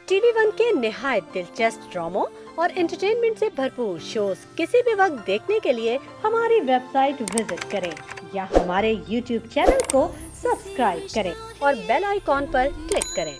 TV one के निहायत दिलचस्प ड्रामों और एंटरटेनमेंट से भरपूर शोज किसी भी वक्त देखने के लिए हमारी वेबसाइट विजिट करें या हमारे यूट्यूब चैनल को सब्सक्राइब करें और बेल आइकॉन पर क्लिक करें।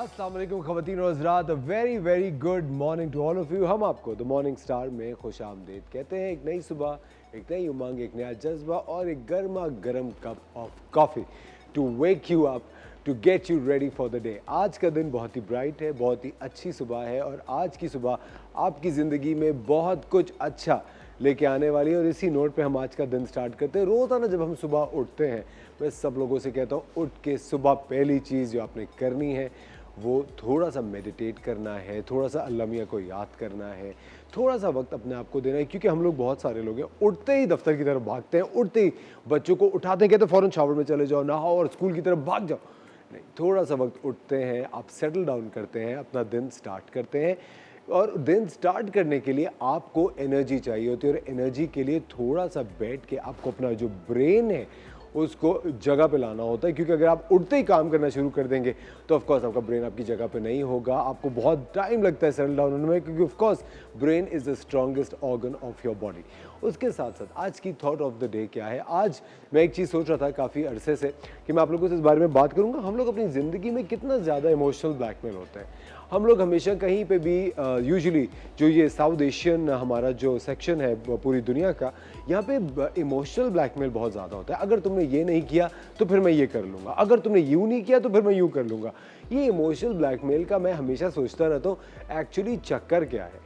अस्सलाम वालेकुम ख़वातीन और हज़रात, very very good morning to all of you. हम आपको द मॉर्निंग स्टार में खुश आमदीद कहते हैं। एक नई सुबह, एक नई उमंग, एक नया जज्बा और एक गर्मा गर्म cup of coffee to wake you up, to get you ready for the day. आज का दिन बहुत ही ब्राइट है, बहुत ही अच्छी सुबह है और आज की सुबह आपकी ज़िंदगी में बहुत कुछ अच्छा लेके आने वाली है। और इसी नोट पे हम आज का दिन स्टार्ट करते हैं। रोज़ाना जब हम सुबह उठते हैं, मैं सब लोगों से कहता हूँ, उठ के सुबह पहली चीज़ जो आपने करनी है वो थोड़ा सा मेडिटेट करना है, थोड़ा सा अल्लाह मियां को याद करना है, थोड़ा सा वक्त अपने आप को देना है। क्योंकि हम लोग बहुत सारे लोग हैं, उठते ही दफ्तर की तरफ भागते हैं, उठते ही बच्चों को उठाते हैं, कहते हैं फ़ौरन शावर में चले जाओ, नहाओ और स्कूल की तरफ भाग जाओ। नहीं, थोड़ा सा वक्त उठते हैं, आप सेटल डाउन करते हैं, अपना दिन स्टार्ट करते हैं। और दिन स्टार्ट करने के लिए आपको एनर्जी चाहिए होती है और एनर्जी के लिए थोड़ा सा बैठ के आपको अपना जो ब्रेन है उसको जगह पे लाना होता है। क्योंकि अगर आप उठते ही काम करना शुरू कर देंगे तो ऑफ कोर्स आपका ब्रेन आपकी जगह पे नहीं होगा, आपको बहुत टाइम लगता है सेटल डाउन होने में। क्योंकि of course brain is the strongest organ of your body. उसके साथ साथ आज की थॉट ऑफ द डे क्या है। आज मैं एक चीज़ सोच रहा था काफ़ी अरसे से कि मैं आप लोगों से इस बारे में बात करूँगा। हम लोग अपनी ज़िंदगी में कितना ज़्यादा इमोशनल ब्लैकमेल होते हैं। हम लोग हमेशा कहीं पे भी यूजुअली जो ये साउथ एशियन हमारा जो सेक्शन है पूरी दुनिया का, यहाँ पे इमोशनल ब्लैकमेल बहुत ज़्यादा होता है। अगर तुमने ये नहीं किया तो फिर मैं ये कर लूँगा, अगर तुमने यूँ नहीं किया तो फिर मैं यूँ कर लूँगा। ये इमोशनल ब्लैकमेल का मैं हमेशा सोचता रहता हूँ एक्चुअली चक्कर क्या है।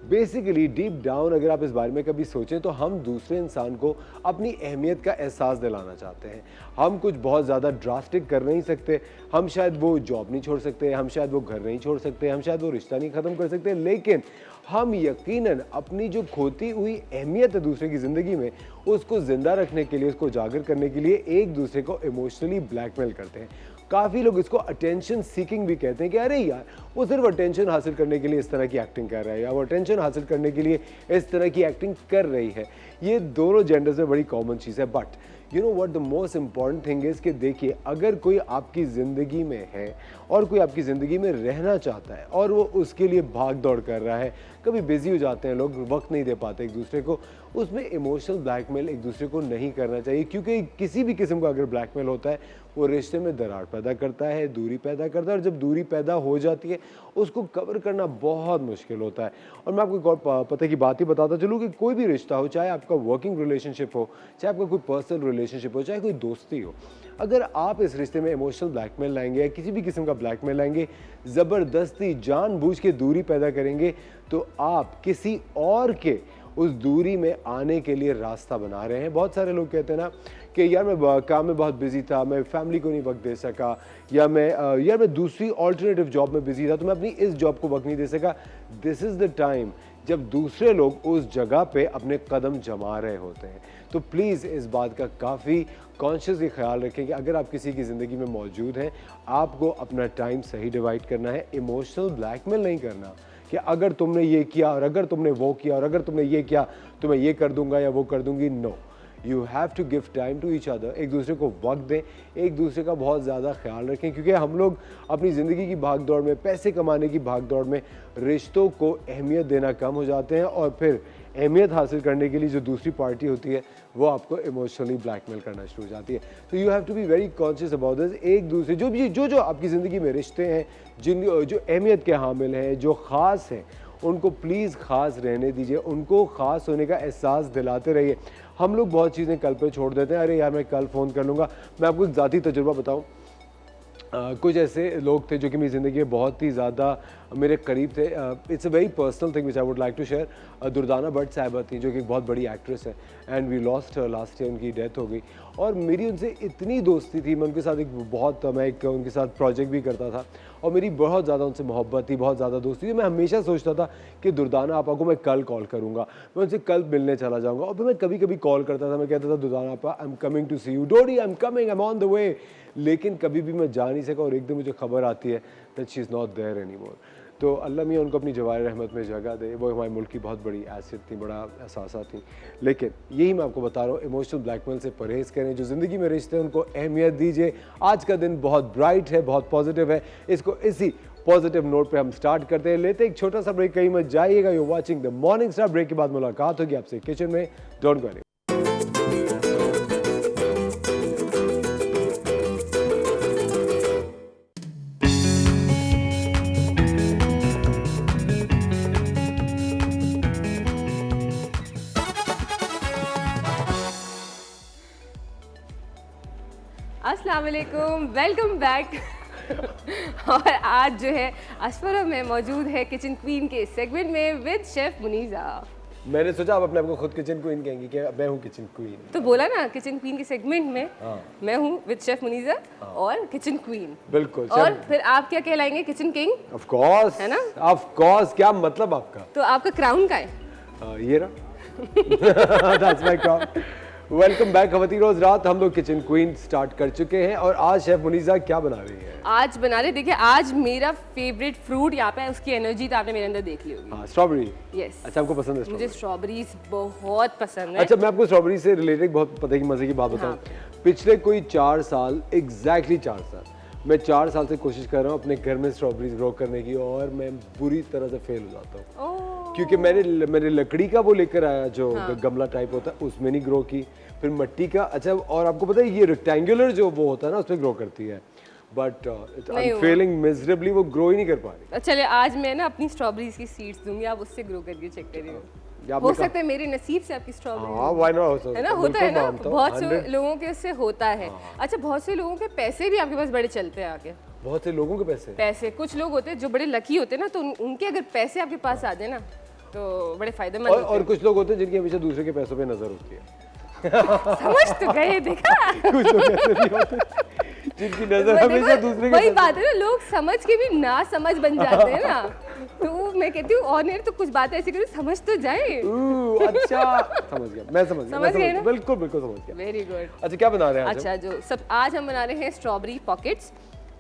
बेसिकली डीप डाउन अगर आप इस बारे में कभी सोचें तो हम दूसरे इंसान को अपनी अहमियत का एहसास दिलाना चाहते हैं। हम कुछ बहुत ज़्यादा ड्रास्टिक कर नहीं सकते, हम शायद वो जॉब नहीं छोड़ सकते, हम शायद वो घर नहीं छोड़ सकते, हम शायद वो रिश्ता नहीं ख़त्म कर सकते, लेकिन हम यकीनन अपनी जो खोती हुई अहमियत है दूसरे की ज़िंदगी में उसको ज़िंदा रखने के लिए, उसको उजागर करने के लिए एक दूसरे को इमोशनली ब्लैकमेल करते हैं। काफ़ी लोग इसको अटेंशन सीकिंग भी कहते हैं कि अरे यार वो सिर्फ अटेंशन हासिल करने के लिए इस तरह की एक्टिंग कर रहा है या वो अटेंशन हासिल करने के लिए इस तरह की एक्टिंग कर रही है। ये दोनों जेंडर्स में बड़ी कॉमन चीज़ है। But you know what the most important thing is कि देखिए, अगर कोई आपकी ज़िंदगी में है और कोई आपकी ज़िंदगी में रहना चाहता है और वो उसके लिए भाग दौड़ कर रहा है, कभी बिजी हो जाते हैं लोग, वक्त नहीं दे पाते एक दूसरे को, उसमें इमोशनल ब्लैकमेल एक दूसरे को नहीं करना चाहिए। क्योंकि किसी भी किस्म का अगर ब्लैकमेल होता है वो रिश्ते में दरार पैदा करता है, दूरी पैदा करता है और जब दूरी पैदा हो जाती है उसको कवर करना बहुत मुश्किल होता है। और मैं आपको एक और पता की बात ही बताता चलूँ कि कोई भी रिश्ता हो, चाहे आपका वर्किंग रिलेशनशिप हो, चाहे आपका कोई पर्सनल रिलेशनशिप हो, चाहे कोई दोस्ती हो, अगर आप इस रिश्ते में इमोशनल ब्लैकमेल लाएंगे या किसी भी किस्म का ब्लैकमेल लाएंगे, ज़बरदस्ती जानबूझ के दूरी पैदा करेंगे, तो आप किसी और के उस दूरी में आने के लिए रास्ता बना रहे हैं। बहुत सारे लोग कहते हैं ना कि यार मैं काम में बहुत बिजी था, मैं फैमिली को नहीं वक्त दे सका, या मैं दूसरी ऑल्टरनेटिव जॉब में बिजी था तो मैं अपनी इस जॉब को वक्त नहीं दे सका। दिस इज़ द टाइम जब दूसरे लोग उस जगह पे अपने कदम जमा रहे होते हैं। तो प्लीज़ इस बात का काफ़ी कॉन्शियसली ख्याल रखें कि अगर आप किसी की ज़िंदगी में मौजूद हैं, आपको अपना टाइम सही डिवाइड करना है। इमोशनल ब्लैकमेल नहीं करना कि अगर तुमने ये किया और अगर तुमने वो किया और अगर तुमने ये किया तो मैं ये कर दूंगा या वो कर दूंगी। No, you have to give time to each other. एक दूसरे को वक्त दें, एक दूसरे का बहुत ज़्यादा ख्याल रखें। क्योंकि हम लोग अपनी ज़िंदगी की भाग दौड़ में, पैसे कमाने की भाग दौड़ में रिश्तों को अहमियत देना कम हो जाते हैं और फिर अहमियत हासिल करने के लिए जो दूसरी पार्टी होती है वो आपको इमोशनली ब्लैकमेल करना शुरू हो जाती है। तो you have to be very conscious about this. एक दूसरे जो आपकी ज़िंदगी में रिश्ते हैं, जो अहमियत के हामिल हैं, जो ख़ास हैं, उनको प्लीज़ ख़ास रहने दीजिए, उनको ख़ास होने का एहसास दिलाते रहिए। हम लोग बहुत चीज़ें कल पे छोड़ देते हैं, अरे यार मैं कल फ़ोन कर लूँगा। मैं आपको एक ज़ाती तजुर्बा बताऊँ, कुछ ऐसे लोग थे जो कि मेरी ज़िंदगी में बहुत ही ज़्यादा मेरे करीब थे। It's a very personal thing which I would like to share. Durdana Bhatt साहिबा थी जो कि एक बहुत बड़ी एक्ट्रेस है and we lost her last year, उनकी डेथ हो गई। और मेरी उनसे इतनी दोस्ती थी, मैं उनके साथ मैं उनके साथ प्रोजेक्ट भी करता था और मेरी बहुत ज़्यादा उनसे मोहब्बत थी, बहुत ज़्यादा दोस्ती थी। मैं हमेशा सोचता था कि दुर्दाना आपा को मैं कल कॉल करूँगा, मैं उनसे कल मिलने चला जाऊँगा। और फिर मैं कभी कभी कॉल करता था, मैं कहता था दुर्दाना आपा I am coming to see you, डोरी I am coming, I am on the way. लेकिन कभी भी मैं जा नहीं सका और एकदम मुझे खबर आती है that she is not there any more. तो अल्लाह मियाँ उनको अपनी जवार रहमत में जगह दे। वो हमारे मुल्क की बहुत बड़ी हैसियत थी, बड़ा एहसास थी। लेकिन यही मैं आपको बता रहा हूँ, इमोशनल ब्लैकमेल से परहेज़ करें। जो ज़िंदगी में रिश्ते हैं उनको अहमियत दीजिए। आज का दिन बहुत ब्राइट है, बहुत पॉजिटिव है। इसको इसी पॉजिटिव नोट पे हम स्टार्ट करते हैं। लेते एक छोटा सा ब्रेक, कहीं मत जाइएगा। You watching the morning Star. Break के बाद मुलाकात होगी आपसे किचन में। Don't go anywhere. अस्सलाम वालेकुम, वेलकम बैक। और आज जो है असफर में मौजूद है किचन क्वीन के सेगमेंट में विद शेफ मुनीज़ा। मैंने सोचा आप अपने आप को खुद किचन क्वीन कहेंगी कि मैं हूँ किचन क्वीन। तो बोला ना किचन क्वीन के सेगमेंट में हाँ। मैं हूँ विद शेफ मुनीज़ा और किचन क्वीन। बिल्कुल। और फिर आप क्या कहलाएंगे? Kitchen king. ऑफ कोर्स, है ना? Of course. क्या मतलब आपका? तो आपका क्राउन का है? ये रहा। That's my crown. Welcome back खवातीन रोज रात। हम लोग किचन क्वीन स्टार्ट कर चुके हैं और आज शेफ मुनीज़ा क्या बना रही है? आज बना रहे, देखिए आज मेरा फेवरेट फ्रूट यहाँ पे है, उसकी एनर्जी तो आपने मेरे अंदर देख ली होगी। हाँ, स्ट्रॉबेरी। यस। अच्छा, आपको पसंद है? मुझे स्ट्रॉबेरीज बहुत पसंद है। अच्छा, मैं आपको स्ट्रॉबेरी से रिलेटेड बहुत पता की मजे की बात बताऊं। हाँ। पिछले कोई 4 साल, एग्जैक्टली 4 साल, मैं 4 साल से कोशिश कर रहा हूँ अपने घर में स्ट्रॉबेरीज ग्रो करने की और मैं बुरी तरह से फेल हो जाता हूँ। क्योंकि मैंने लकड़ी का वो लेकर आया जो गमला टाइप होता है, उसमें नहीं ग्रो की। फिर मिट्टी का, अच्छा, और आपको पता है ये रेक्टेंगुलर जो वो होता है ना उसमें ग्रो करती है, but I am Fehling miserably, वो ग्रो ही नहीं कर पा रही। चलिए आज मैं ना अपनी स्ट्रॉबेरीज की सीड्स दूंगी, आप उससे ग्रो करके चेक करिए। हो सकता है मेरे नसीब से आपकी स्ट्रॉबेरी। हाँ, व्हाई नॉट? है ना, होता है ना, बहुत से लोगों के उससे होता है। अच्छा, बहुत से लोगों के पैसे भी आपके पास बड़े चलते हैं आके। बहुत से लोगों के पैसे कुछ लोग होते हैं जो बड़े लकी होते हैं ना, तो उनके अगर पैसे आपके पास आ जाए ना तो बड़े फायदेमंद होते हैं। और कुछ लोग होते हैं जिनकी हमेशा दूसरे के पैसों पे नजर होती है। समझ तो गए, देखा? कुछ लोग ऐसे भी होते हैं जिनकी नजर हमेशा दूसरे के। वही बात है ना, लोग समझ के भी ना समझ बन जाते हैं ना। तो मैं कहती हूँ ऑन एयर तो कुछ बात ऐसी करो समझ तो जाए। अच्छा, समझ गया, मैं समझ गया, बिल्कुल बिल्कुल समझ गया। Very good. अच्छा, क्या बना रहे हैं आज? अच्छा, आज हम बना रहे हैं स्ट्रॉबेरी पॉकेट्स।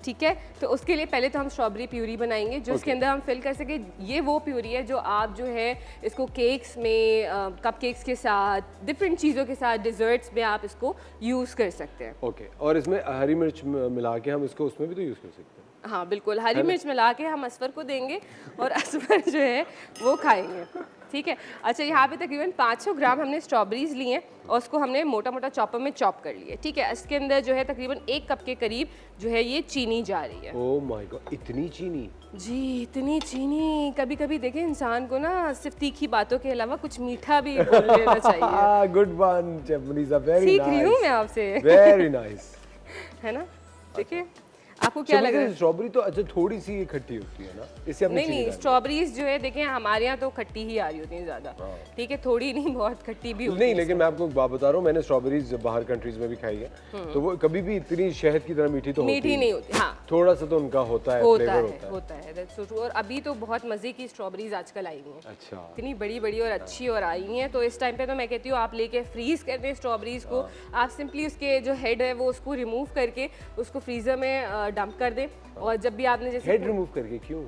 ठीक है, तो उसके लिए पहले तो हम स्ट्रॉबेरी प्यूरी बनाएंगे जो इसके अंदर हम फिल कर सके। ये वो प्यूरी है जो आप जो है इसको केक्स में, कपकेक्स के साथ, डिफरेंट चीज़ों के साथ, डिजर्ट्स में आप इसको यूज़ कर सकते हैं। ओके, और इसमें हरी मिर्च मिला के हम इसको उसमें भी तो यूज़ कर सकते हैं। हाँ बिल्कुल, हरी मिर्च मिला के हम असफर को देंगे और असफर जो है वो खाएंगे। ठीक है। अच्छा, यहाँ पे तकरीबन 500 ग्राम हमने स्ट्रॉबेरीज ली हैं और उसको हमने मोटा मोटा चॉपर में चॉप कर लिया। ठीक है, इसके अंदर जो है तकरीबन 1 कप के करीब जो है ये चीनी जा रही है। ओह माय गॉड, इतनी चीनी? जी, इतनी चीनी। कभी कभी देखें इंसान को ना सिर्फ तीखी बातों के अलावा कुछ मीठा भी बोल लेना चाहिए। Good one Muniza, very nice. सीख रही हूँ मैं आपसे। Very nice. है ना, देखिए आपको क्या लग रहा है? स्ट्रॉबेरी तो अच्छा थोड़ी सी खट्टी होती है ना, इससे आपने नहीं, स्ट्रॉबेरीज जो है देखें हमारे यहाँ तो खट्टी ही आ रही होती है ज़्यादा। ठीक है, थोड़ी नहीं, बहुत खट्टी भी होती है। नहीं, लेकिन मैं आपको एक बात बता रहा हूँ, मैंने स्ट्रॉबेरीज बाहर कंट्रीज में भी खाई है तो वो कभी भी इतनी शहद की तरह मीठी तो मीठी नहीं होती। हाँ, थोड़ा सा तो उनका होता है, फ्लेवर होता है। That's so true. और अभी तो बहुत मजे की स्ट्रॉबेरीज आजकल आई हैं। अच्छा, इतनी बड़ी बड़ी और अच्छी और आई हैं, तो इस टाइम पे तो मैं कहती हूँ आप लेके फ्रीज कर दें स्ट्रॉबेरीज को। आप सिंपली उसके जो हेड है वो उसको रिमूव करके उसको फ्रीजर में डंप कर दें। और जब भी आपने जैसे हेड रिमूव करके, क्यों?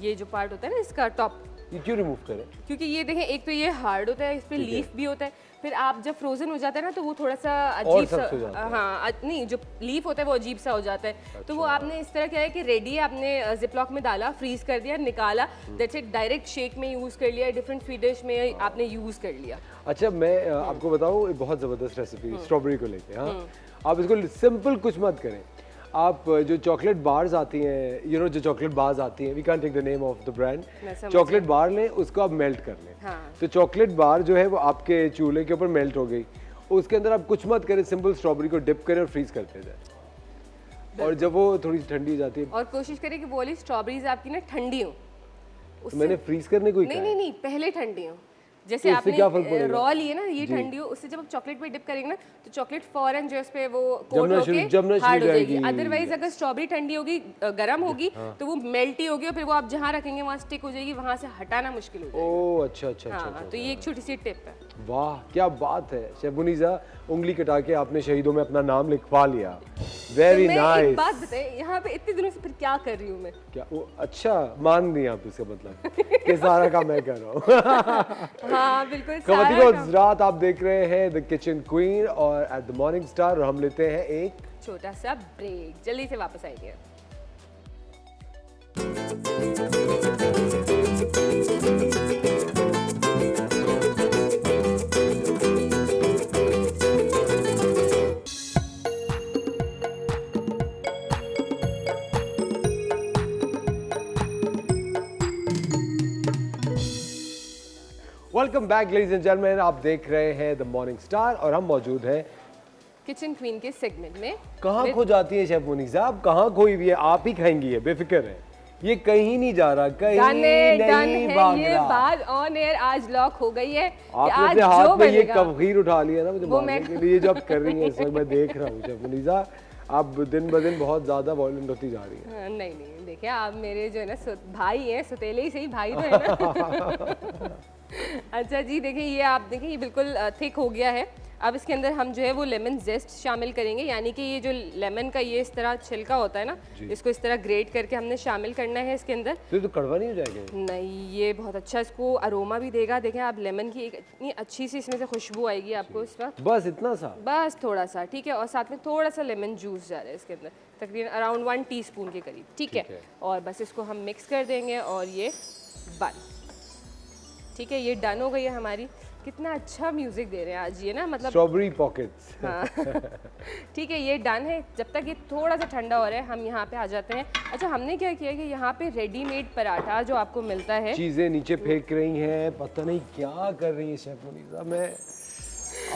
ये जो पार्ट होता है ना इसका टॉप, ये क्यों रिमूव करें? क्योंकि ये देखें एक तो ये हार्ड होता है, इस पे लीफ भी होता है, फिर आप जब फ्रोजन हो जाता है ना तो वो थोड़ा सा अजीब सा, हाँ नहीं, जो लीफ होता है वो अजीब सा हो जाता है। अच्छा। तो वो आपने इस तरह क्या है कि रेडी है, आपने जिपलॉक में डाला, फ्रीज कर दिया, निकाला, दैट्स इट, डायरेक्ट शेक में यूज़ कर लिया, डिफरेंट स्वीट डिश में आपने यूज़ कर लिया। अच्छा, मैं आपको बताऊँ बहुत ज़बरदस्त रेसिपी स्ट्रॉबेरी को लेके। हाँ, आप इसको सिंपल कुछ मत करें। आप जो चॉकलेट बार्स आती हैं, जो चॉकलेट बार्स आती हैं, we can't take the name of the brand, chocolate bar लें, उसको आप मेल्ट कर लें। हाँ। तो चॉकलेट बार जो है वो आपके चूल्हे के ऊपर मेल्ट हो गई, उसके अंदर आप कुछ मत करें, सिंपल स्ट्रॉबेरी को डिप करें और फ्रीज करते जाए, और जब वो थोड़ी सी ठंडी हो जाती है, और कोशिश करें कि वो वाली स्ट्रॉबेरीज आपकी ना ठंडी हो, तो मैंने फ्रीज करने को ही नहीं कहा नहीं है। नहीं, पहले ठंडी हो। जैसे तो उससे क्या फर्क आपने पड़ेगा? रॉ लिए ना, ये ठंडी हो, उससे जब आप चॉकलेट में डिप करेंगे ना तो चॉकलेट फौरन जो है उस पे वो कोट जमना होके शुरू हार्ड हो जाएगी। जाएगी। अदरवाइज अगर स्ट्रॉबेरी ठंडी होगी, गर्म होगी, तो वो मेल्टी होगी और फिर वो आप जहाँ रखेंगे वहाँ स्टिक हो जाएगी, वहाँ से हटाना मुश्किल हो जाएगा। ओह अच्छा अच्छा अच्छा हाँ, तो ये एक छोटी सी टिप है। वाह क्या बात है शेफ मुनीजा, उंगली कटा के आपने शहीदों में अपना नाम लिखवा लिया। वेरी तो मैं एक नाइस। बात बताए, यहाँ पे इतने दिनों से फिर क्या कर रही हूँ मैं? क्या वो अच्छा मान दिया आप, इसका मतलब कि सारा काम मैं कर रहा हूँ। हाँ बिल्कुल, खवातीन सारा और काम। हज़रात, आप देख रहे हैं द किचन क्वीन और एट द मॉर्निंग स्टार, और हम लेते हैं एक छोटा सा ब्रेक, जल्दी से वापस आएंगे। Welcome back ladies and gentleman, आप देख रहे हैं द मॉर्निंग स्टार और हम मौजूद हैं किचन क्वीन के सेगमेंट में। कहाँ खो जाती है शेफ मुनीजा, आप कहाँ खोई हुई है? आप ही खाएंगी है, बेफिक्र है, ये कहीं नहीं जा रहा, कहीं नहीं भाग ये रहा। बात ऑन एयर आज लॉक हो गई है कि आपने आज अपने जो हाथ में ये बनेगा कबीर उठा लिया ना मुझे वो मारने मैं- के लिए, जो आप कर रही हैं इस वक्त मैं देख रहा हूँ शेफ मुनीजा, आप दिन ब दिन बहुत ज्यादा वॉयलेंट होती जा रही हैं। हाँ, नहीं नहीं, देखिए आप मेरे जो है ना भाई हैं, सुतेले ही सही भाई तो है ना। अच्छा जी, देखिए ये आप देखिए ये बिल्कुल थिक हो गया है। अब इसके अंदर हम जो है वो लेमन जेस्ट शामिल करेंगे, यानी कि ये जो लेमन का ये इस तरह छिलका होता है ना, इसको इस तरह ग्रेट करके हमने शामिल करना है इसके अंदर। तो कड़वा नहीं हो जाएगा? नहीं, ये बहुत अच्छा इसको अरोमा भी देगा। देखें आप, लेमन की एक इतनी अच्छी सी इसमें से खुशबू आएगी आपको इस वक्त। बस इतना सा? बस थोड़ा सा, ठीक है। और साथ में थोड़ा सा लेमन जूस जा रहा है इसके अंदर, तकरीबन अराउंड 1 टीस्पून के करीब, ठीक है। और बस इसको हम मिक्स कर देंगे और ये बन, ठीक है, ये डन हो गई है हमारी। कितना अच्छा म्यूजिक दे रहे हैं आज ये ना, मतलब स्ट्रॉबेरी पॉकेट्स। हाँ ठीक है, ये डन है। जब तक ये थोड़ा सा ठंडा हो रहा है हम यहाँ पे आ जाते हैं। अच्छा, हमने क्या किया कि यहाँ पे रेडीमेड पराठा जो आपको मिलता है, चीजें नीचे फेंक रही हैं, पता नहीं क्या कर रही है शेफ मुनीजा, मैं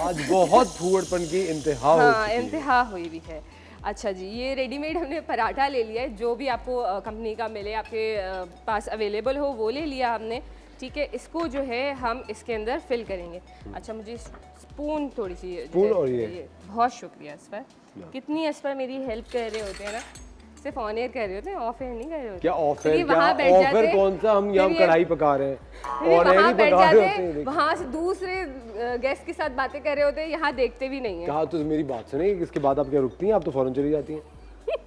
आज बहुत फूहड़पन की इंतहा हो हाँ चुकी है। इंतहा हुई भी है। अच्छा जी, ये रेडीमेड हमने पराठा ले लिया है, जो भी आपको कंपनी का मिले, आपके पास अवेलेबल हो वो ले लिया हमने, ठीक है। इसको जो है हम इसके अंदर फिल करेंगे। अच्छा, मुझे स्पून थोड़ी सी स्पून और ये बहुत शुक्रिया असफर, कितनी असफर मेरी हेल्प कर रहे होते हैं ना, सिर्फ ऑन एयर कर रहे होते हैं, ऑफ एयर नहीं कर रहे होते। क्या ऑफर, फिर ये क्या वहाँ बैठ ऑफर जाते, कौन सा, हम यहाँ फिर ये- कढ़ाई पका रहे हैं फिर और वहाँ नहीं बैठ पका रहे जाते, होते हैं। वहाँ से दूसरे गेस्ट के साथ बातें कर रहे होते हैं, यहाँ देखते भी नहीं है। कहा तो मेरी बात सुनिए, इसके बाद आप क्या रुकती हैं? आप तो फौरन चली जाती हैं।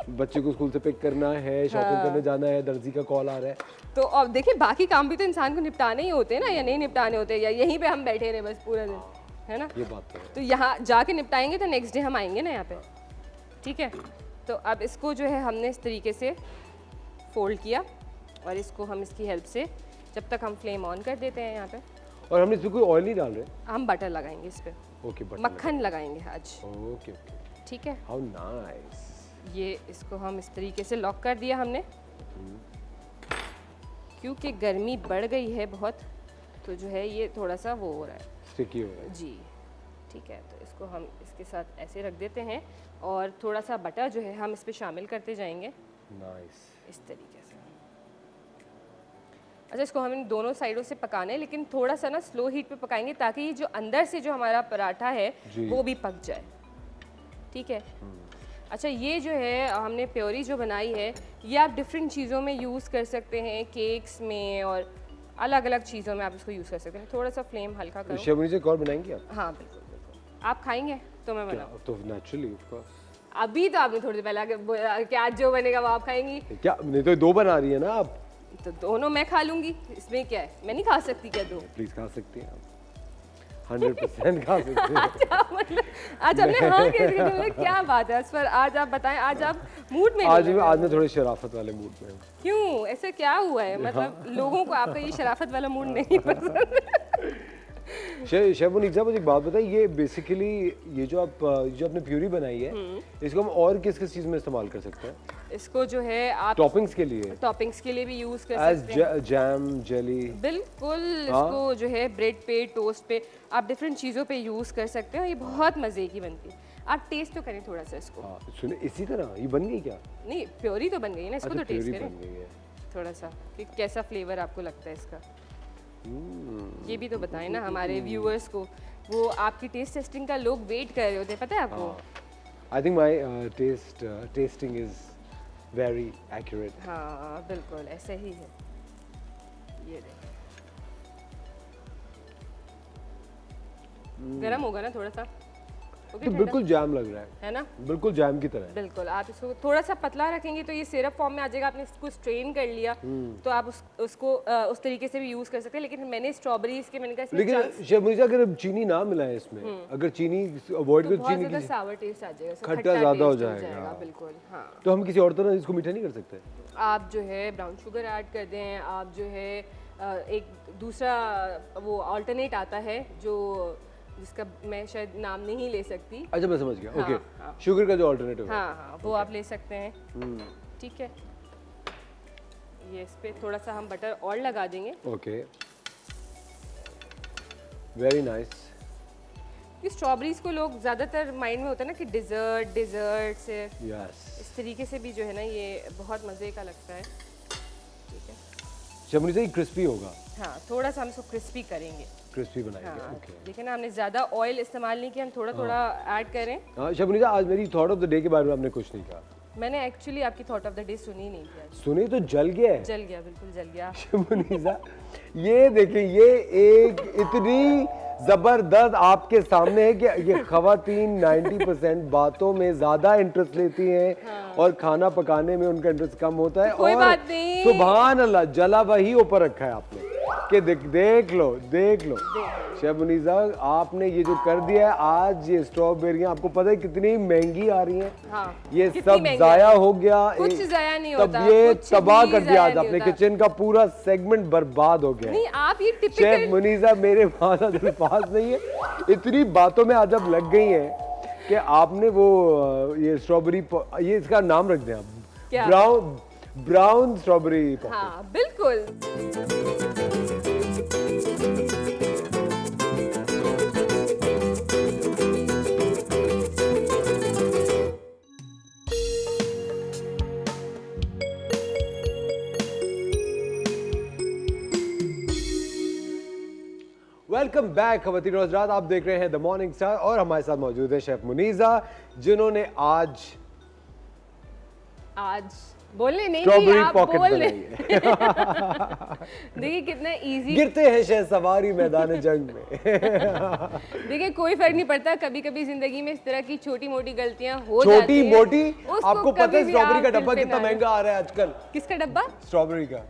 बच्चे को स्कूल से पिक करना है, शॉपिंग करने जाना है, दर्जी का कॉल आ रहा है। तो अब देखिए, बाकी काम भी तो इंसान को निपटाने ही होते हैं ना, या नहीं निपटाने होते, या यहीं पे हम बैठे रहे बस पूरा दिन, है ना। ये बात तो है। तो यहाँ जाके निपटाएंगे तो नेक्स्ट डे हम आएंगे ना यहाँ पे, ठीक है। तो अब इसको जो है हमने इस तरीके से फोल्ड किया और इसको हम इसकी हेल्प से जब तक हम फ्लेम ऑन कर देते हैं यहाँ पे, और हमने इसमें कोई ऑयल नहीं डाल रहे? हम बटर लगाएंगे इस पे, ओके, बट मक्खन लगाएंगे आज, ओके ओके, ठीक है। How nice. ये इसको हम इस तरीके से लॉक कर दिया हमने, क्योंकि गर्मी बढ़ गई है बहुत, तो जो है ये थोड़ा सा वो हो रहा है, स्टिकी हो रहा है। जी, ठीक है। तो इसको हम इसके साथ ऐसे रख देते हैं और थोड़ा सा बटर जो है हम इस पे शामिल करते जाएंगे नाइस। इस तरीके से। अच्छा, इसको हम इन दोनों साइडों से पकाना है, लेकिन थोड़ा सा ना स्लो हीट पे पकाएंगे ताकि ये जो अंदर से जो हमारा पराठा है जी। वो भी पक जाए, ठीक है। अच्छा, ये जो है हमने प्योरी जो बनाई है, ये आप डिफरेंट चीज़ों में यूज़ कर सकते हैं, केक्स में और अलग अलग चीज़ों में आप इसको यूज़ कर सकते हैं। थोड़ा सा फ्लेम हल्का करो। शेफ मुनीजा एक और बनाएंगे आप? हाँ बिल्कुल बिल्कुल, आप खाएंगे तो मैं क्या? बनाऊँ। तो नेचुरली ऑफ कोर्स। अभी तो आपने थोड़ी देर पहले आके बोला कि आज जो बनेगा वो आप खाएंगी, क्या नहीं तो दो बना रही है ना आप? तो दोनों मैं खा लूंगी, इसमें क्या है, मैं नहीं खा सकती क्या दो? प्लीज खा सकती हैं आप, 100% खा सकती हैं। क्या मतलब, आज हमने हाँ कैसे किया? मतलब क्या बात है असफर, आज आप बताएं, आज आप मूड में आज नहीं मैं हैं। आज मैं थोड़े शराफत वाले मूड में हूँ। क्यों, ऐसा क्या हुआ है? मतलब लोगों को आपका ये शराफत वाला मूड नहीं पसंद? शेफ मुनीजा, मुझे एक बात बताइए, ये बेसिकली ये जो आप जो आपने प्यूरी बनाई है, इसको हम और किस किस चीज़ में इस्तेमाल कर सकते हैं? इसको जो है आप टॉपिंग्स के लिए, टॉपिंग्स के लिए भी यूज कर एज सकते हैं, जैम, जेली। बिल्कुल। इसको जो है ब्रेड पे, टोस्ट पे, आप डिफरेंट चीज़ों पे यूज़ कर सकते हो, ये बहुत मज़े की बनती है। आप टेस्ट तो करें थोड़ा सा इसको। हाँ सुने, इसी तरह ये बन गई क्या? नहीं, प्योरी तो बन गई है ना, इसको अच्छा, तो टेस्ट प्यूरी करें बन गई है। थोड़ा सा कि कैसा फ्लेवर आपको लगता है इसका। ये भी तो बताएं ना हमारे व्यूअर्स को, वो आपकी टेस्ट टेस्टिंग का लोग वेट कर रहे होते हैं, पता है आपको? I think my testing is very accurate. हाँ बिल्कुल ऐसे ही है। ये देखो गरम होगा ना थोड़ा सा, तो बिल्कुल जैम लग रहा है ना? बिल्कुल जैम की तरह है। बिल्कुल। आप इसको थोड़ा सा पतला रखेंगे तो ये सिरप फॉर्म में आ जाएगा। आपने इसको स्ट्रेन कर लिया तो आप उसको उस तरीके से भी यूज कर सकते हैं। लेकिन मैंने स्ट्रॉबेरी इसके मैंने कहा इसमें लेकिन शेफ मुनीसा अगर चीनी ना मिलाए इसमें, अगर चीनी अवॉइड कर, बहुत चीनी ज्यादा की सावर टेस्ट आ जाएगा, खट्टा ज्यादा हो taste जाएगा। बिल्कुल हाँ। तो हम किसी और तरह इसको मीठा नहीं कर सकते? आप जो है ब्राउन शुगर ऐड कर दें, आप जो है एक दूसरा वो अल्टरनेट आता है जो जिसका मैं शायद नाम नहीं ले सकती। अच्छा मैं समझ गया। हाँ, ओके हाँ। शुगर का जो अल्टरनेटिव है। हाँ हाँ वो आप ले सकते हैं। ठीक है, ये इस पे थोड़ा सा हम बटर और लगा देंगे। Okay very nice. कि स्ट्रॉबेरीज को लोग ज़्यादातर माइंड में होता है ना कि डिज़र्ट से यस इस तरीके से भी जो है ना ये बहुत मज़े का लगता है। ठीक है, शेफ मुनीसा ये क्रिस्पी होगा? हाँ थोड़ा सा हम इसको क्रिस्पी करेंगे। क्रिस्पी बनाएंगे। हाँ ओके देखिए ना, हमने ज़्यादा ऑयल इस्तेमाल नहीं किया, हम थोड़ा थोड़ा ऐड करें। हाँ शेफ मुनीसा आज मेरी थॉट ऑफ द डे के बारे में आपने कुछ नहीं कहा। मैंने एक्चुअली आपकी थॉट ऑफ द डे सुनी नहीं थी आज। सुनी तो जल गया है। जल गया, बिल्कुल जल गया। शेफ मुनीसा ये देखिए, ये एक इतनी जबरदस्त आपके सामने है कि ये खवातीन 90% बातों में ज्यादा इंटरेस्ट लेती हैं और खाना पकाने में उनका इंटरेस्ट कम होता है। कोई और बात नहीं। सुभान अल्लाह, जला वही ऊपर रखा है आपने कि देख लो शेफ मुनीसा आपने ये जो कर दिया है आज, ये स्ट्रॉबेरियां आपको पता है कितनी महंगी आ रही हैं। हाँ, ये कितनी सब महंगी जाया आ रही हो गया। कुछ जाया नहीं तब होता, ये कुछ तबाह भी कर दिया जाया आज नहीं अपने होता। किचन का पूरा सेगमेंट बर्बाद हो गया है। नहीं आप ये शेफ टिपिकल मुनीसा मेरे पास अल्फाज नहीं है, इतनी बातों में आज अब लग गई हैं कि आपने वो ये स्ट्रॉबेरी, ये इसका नाम रख दें आप, क्या? Brown strawberry pocket. हाँ बिल्कुल। वेलकम बैक खवातीन और हज़रात, आप देख रहे हैं द मॉर्निंग स्टार और हमारे साथ मौजूद है शेफ मुनीसा जिन्होंने आज बोलने नहीं स्ट्रॉबेरी आप पॉकेट बोल बनाई रहे है। देखिए कितना इजी। गिरते हैं शह सवारी मैदान जंग में। देखिए कोई फर्क नहीं पड़ता, कभी कभी जिंदगी में इस तरह की छोटी मोटी गलतियां हो जाती छोटी हैं। मोटी, उसको आपको पता कभी है भी स्ट्रॉबेरी आप का दिल डब्बा पे कितना ना लें। महंगा आ रहा है आजकल? किसका डब्बा? स्ट्रॉबेरी का।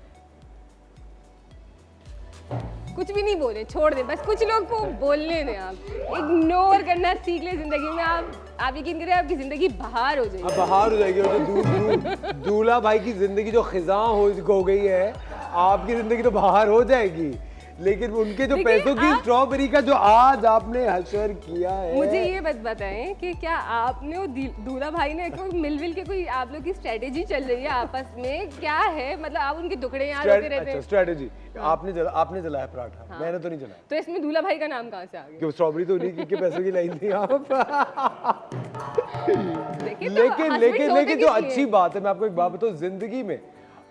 कुछ भी नहीं बोले, छोड़ दे बस। कुछ लोग को बोलने दें, आप इग्नोर करना सीख ले जिंदगी में। आप यकीन करें आपकी जिंदगी बहार हो जाएगी। अब बाहर हो जाएगी। और जो दूल्हा भाई की जिंदगी जो खिजा हो गई है, आपकी जिंदगी तो बाहर हो जाएगी। लेकिन उनके जो देखिए, पैसों की स्ट्रॉबेरी का जो आज आपने हशर किया है। मुझे ये बात बताएं कि क्या आपने वो दूल्हा भाई ने कोई मिलविल के कोई आप लोग की स्ट्रेटेजी चल रही है आपस में? क्या है मतलब आप उनके दुखड़े यहाँ रोते रहते हैं? स्ट्रेटेजी आपने जलाया पराठा, मैंने तो नहीं जलाया। तो इसमें दूल्हा भाई का नाम कहाँ से आ गया? क्यों स्ट्रॉबेरी तो नहीं के पैसों की लाई थी आप। देखिए, तो लेकिन husband लेकिन होते लेकिन जो किस लिए? अच्छी बात है, मैं आपको एक बात बताऊं, जिंदगी में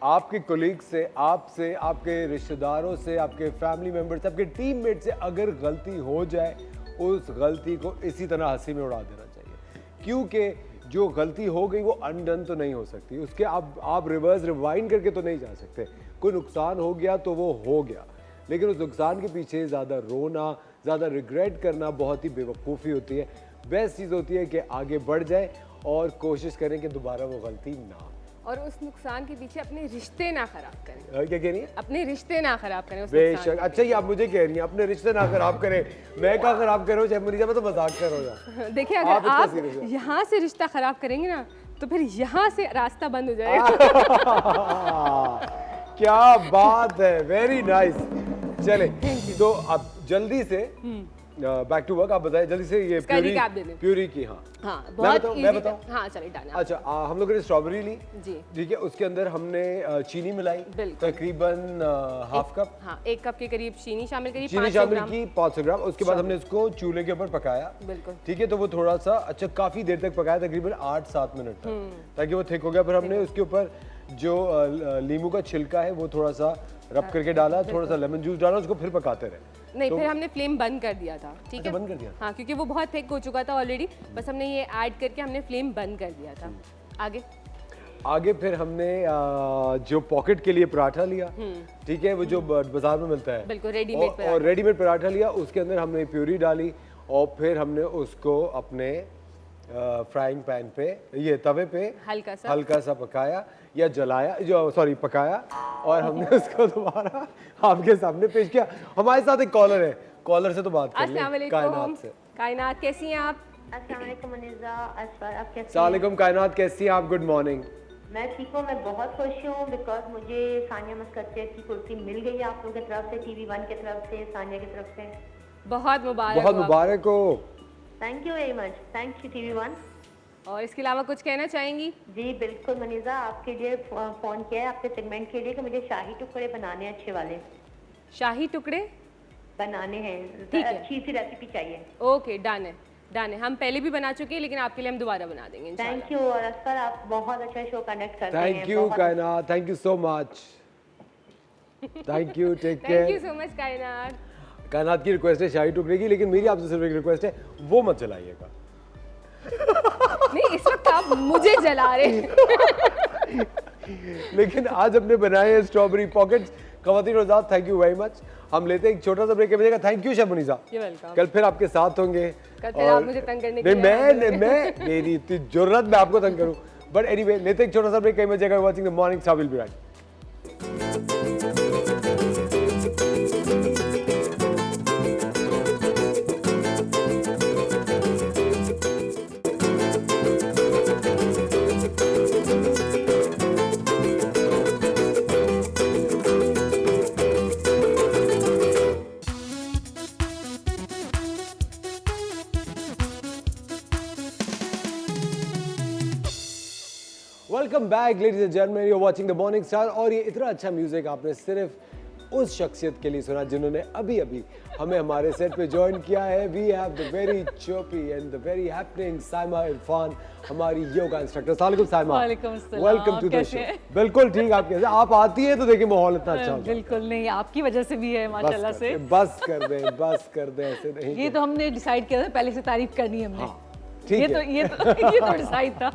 आपके कोलीग से, आपसे, आपके रिश्तेदारों से, आपके फैमिली मेंबर से, आपके टीममेट से अगर गलती हो जाए, उस गलती को इसी तरह हंसी में उड़ा देना चाहिए। क्योंकि जो गलती हो गई वो अनडन तो नहीं हो सकती, उसके आप रिवर्स रिवाइंड करके तो नहीं जा सकते। कोई नुकसान हो गया तो वो हो गया, लेकिन उस नुकसान के पीछे ज़्यादा रोना, ज़्यादा रिग्रेट करना बहुत ही बेवकूफ़ी होती है। बेस्ट चीज़ होती है कि आगे बढ़ जाए और कोशिश करें कि दोबारा वो गलती ना हो। और उस नुकसान के पीछे अपने रिश्ते ना खराब करें। क्या कह रही है? अपने रिश्ते ना खराब करें उस नुकसान बेशक। के अच्छा ये आप मुझे कह रही हैं अपने रिश्ते ना खराब करें? मैं क्या खराब कर रहा हूँ शेफ मुनीसा? मैं तो मजाक कर रहा हूँ। पीछे। देखिए आप अगर इतना आप serious हो। यहाँ से रिश्ता खराब करेंगे ना तो फिर यहाँ से रास्ता बंद हो जाएगा। क्या बात है, वेरी नाइस। चले तो अब जल्दी से बैक टू वर्क। आप बताएं जल्दी से ये इसका recap दे दें। प्यूरी की। हाँ हाँ मैं बहुत बताऊं? easy मैं बताऊं? हाँ चलिए डन। अच्छा हम लोगों ने स्ट्रॉबेरी ली, जी ठीक है, उसके अंदर हमने चीनी मिलाई बिल्कुल। तकरीबन हाफ कप। हाँ 1 कप के करीब चीनी शामिल करी, चीनी 500 शामिल ग्राम। की 500 ग्राम। उसके बाद हमने इसको चूल्हे के ऊपर पकाया, बिल्कुल ठीक है। तो वो थोड़ा सा अच्छा काफी देर तक पकाया, तकरीबन 8-7 मिनट तक, ताकि वो थिक हो गया। फिर हमने उसके ऊपर जो लीमू का छिलका है वो थोड़ा सा रब करके डाला, थोड़ा सा लेमन जूस डाला, उसको फिर पकाते रहे। नहीं, फिर हमने फ्लेम बंद कर दिया था, ठीक अच्छा, है, बंद कर दिया? हाँ, क्योंकि वो बहुत थिक हो चुका था ऑलरेडी, बस हमने ये ऐड करके हमने फ्लेम बंद कर दिया था। आगे फिर हमने जो पॉकेट के लिए पराठा लिया, ठीक है, वो जो बाजार में मिलता है, बिल्कुल रेडीमेड पराठा, और रेडीमेड पराठा लिया, उसके अंदर हमने प्यूरी डाली और फिर हमने उसको अपने फ्राइंग पैन पे, ये तवे पे हल्का सा पकाया या जलाया, जो सॉरी पकाया, और हमने उसको दोबारा आपके सामने पेश किया। हमारे साथ एक कॉलर है, कॉलर से तो बात कर लें, कायनात से। कायनात, कैसी हैं आप? अस्सलाम वालेकुम मुनीज़ा, आप कैसी हैं? अस्सलाम कायनात, कैसी हैं आप? Good morning. मैं ठीक हूँ, मैं बहुत खुश हूँ बिकॉज मुझे सानिया मस्कत की कुर्सी मिल गई है आप लोगों की तरफ से, TV1 की तरफ से, सानिया की तरफ से। बहुत मुबारक हो। Thank you very much, thank you TV1। और इसके अलावा कुछ कहना चाहेंगी? जी बिल्कुल मुनीज़ा, आपके लिए फ़ोन किया है, आपके सेगमेंट के लिए, कि मुझे शाही टुकड़े बनाने हैं, अच्छे वाले शाही टुकड़े बनाने हैं, अच्छी सी रेसिपी चाहिए। ओके, डन है, हम पहले भी बना चुके हैं, लेकिन आपके लिए हम दोबारा बना देंगे इंशाल्लाह। Thank you. और असफर, आप बहुत अच्छा शो कंडक्ट करते हैं। Thank you Kainat, thank you so much, thank you, take care. Thank you so much Kainat. Kainat की रिक्वेस्ट है शाही टुकड़े की, लेकिन मेरी आपसे सिर्फ एक रिक्वेस्ट है, वो मत जलाइएगा। नहीं, इस वक्त आप मुझे जला रहे हैं। लेकिन आज हमने बनाए हैं स्ट्रॉबेरी पॉकेट्स। ख़वातीन और हज़रात, थैंक यू वेरी मच। हम लेते हैं एक छोटा सा ब्रेक के बजेगा। थैंक यू शेफ मुनीज़ा, कल फिर आपके साथ होंगे। कल फिर आप मुझे तंग करने के लिए मैं मेरी इतनी जरूरत मैं आपको तंग करूं, बट एनीवे लेते हैं एक छोटा सा ब्रेक, कहीं बजेगा। Watching the morning star, will be right. Welcome back ladies and gentleman, you are watching the morning Star. और ये इतना अच्छा म्यूजिक आपने सिर्फ उस शख्सियत के लिए सुना जिन्होंने अभी अभी हमें हमारे सेट पे ज्वाइन किया है। We have the very chirpy and the very happening Saima Irfan, हमारी योगा इंस्ट्रक्टर। अस्सलाम वालेकुम साइमा। वालेकुम सलाम। Welcome to the show. बिल्कुल ठीक, आप कैसे? आप आती है तो देखिए माहौल इतना अच्छा होता है। बिल्कुल नहीं, आपकी वजह से भी है माशाल्लाह से। बस कर दें, ऐसे नहीं। ये तो हमने डिसाइड किया था पहले से, तारीफ करनी है हमने। हाँ, ठीक है। ये तो डिसाइड था।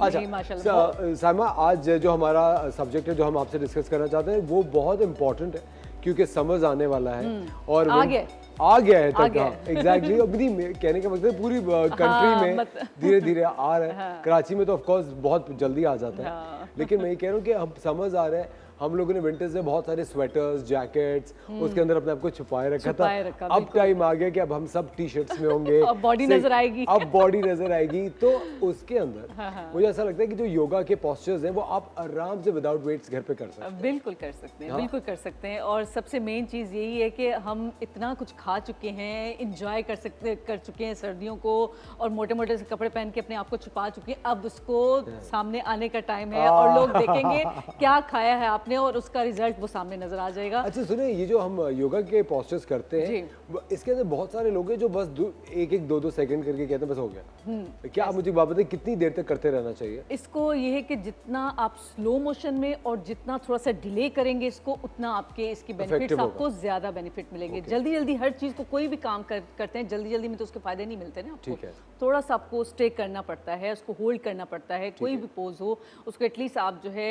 अच्छा माशाल्लाह। साइमा, आज जो हमारा सब्जेक्ट है जो हम आपसे डिस्कस करना चाहते हैं वो बहुत इंपॉर्टेंट है, क्योंकि समर्स आने वाला है और आ गया है तक। एग्जैक्टली। अभी कहने का मतलब पूरी कंट्री में धीरे धीरे आ रहा है। कराची में तो ऑफ कोर्स बहुत जल्दी आ जाता है, लेकिन मैं ये कह रहा हूँ कि अब समर्स आ रहे हैं। हम लोगों ने विंटर्स में बहुत सारे स्वेटर्स, जैकेट्स, उसके अंदर अपने आप को छुपाए रखा था। अब टाइम आ गया कि अब हम सब टी शर्ट्स में होंगे। अब बॉडी नजर आएगी। अब बॉडी नजर आएगी, तो उसके अंदर मुझे ऐसा लगता है कि जो योगा के पोस्चर्स हैं वो आप आराम से विदाउट वेट्स घर पे कर सकते हैं। बिल्कुल कर सकते हैं, बिल्कुल कर सकते हैं। और सबसे मेन चीज़ यही है कि हम इतना कुछ खा चुके हैं, इंजॉय कर चुके हैं सर्दियों को, और मोटे मोटे से कपड़े पहन के अपने आप को छुपा चुके हैं। अब उसको सामने आने का टाइम है और लोग देखेंगे क्या खाया है आपने, और उसका रिजल्ट वो सामने नजर आ जाएगा। अच्छा सुने, ये जो हम योगा के पोस्चर्स करते हैं इसके अंदर बहुत सारे लोग हैं जो बस एक दो सेकंड करके कहते हैं बस हो गया। क्या आप मुझे बात बताइए कितनी देर तक करते रहना चाहिए इसको? ये है कि जितना आप स्लो मोशन में और जितना थोड़ा सा डिले करेंगे इसको, उतना आपके इसकी बेनिफिट्स आपको ज्यादा बेनिफिट मिलेंगे। जल्दी जल्दी हर चीज को, कोई भी काम करते हैं जल्दी जल्दी में तो उसके फायदे नहीं मिलते ना आपको। थोड़ा सा आपको स्टे करना पड़ता है, उसको होल्ड करना पड़ता है। कोई भी पोज हो उसको एटलीस्ट आप जो है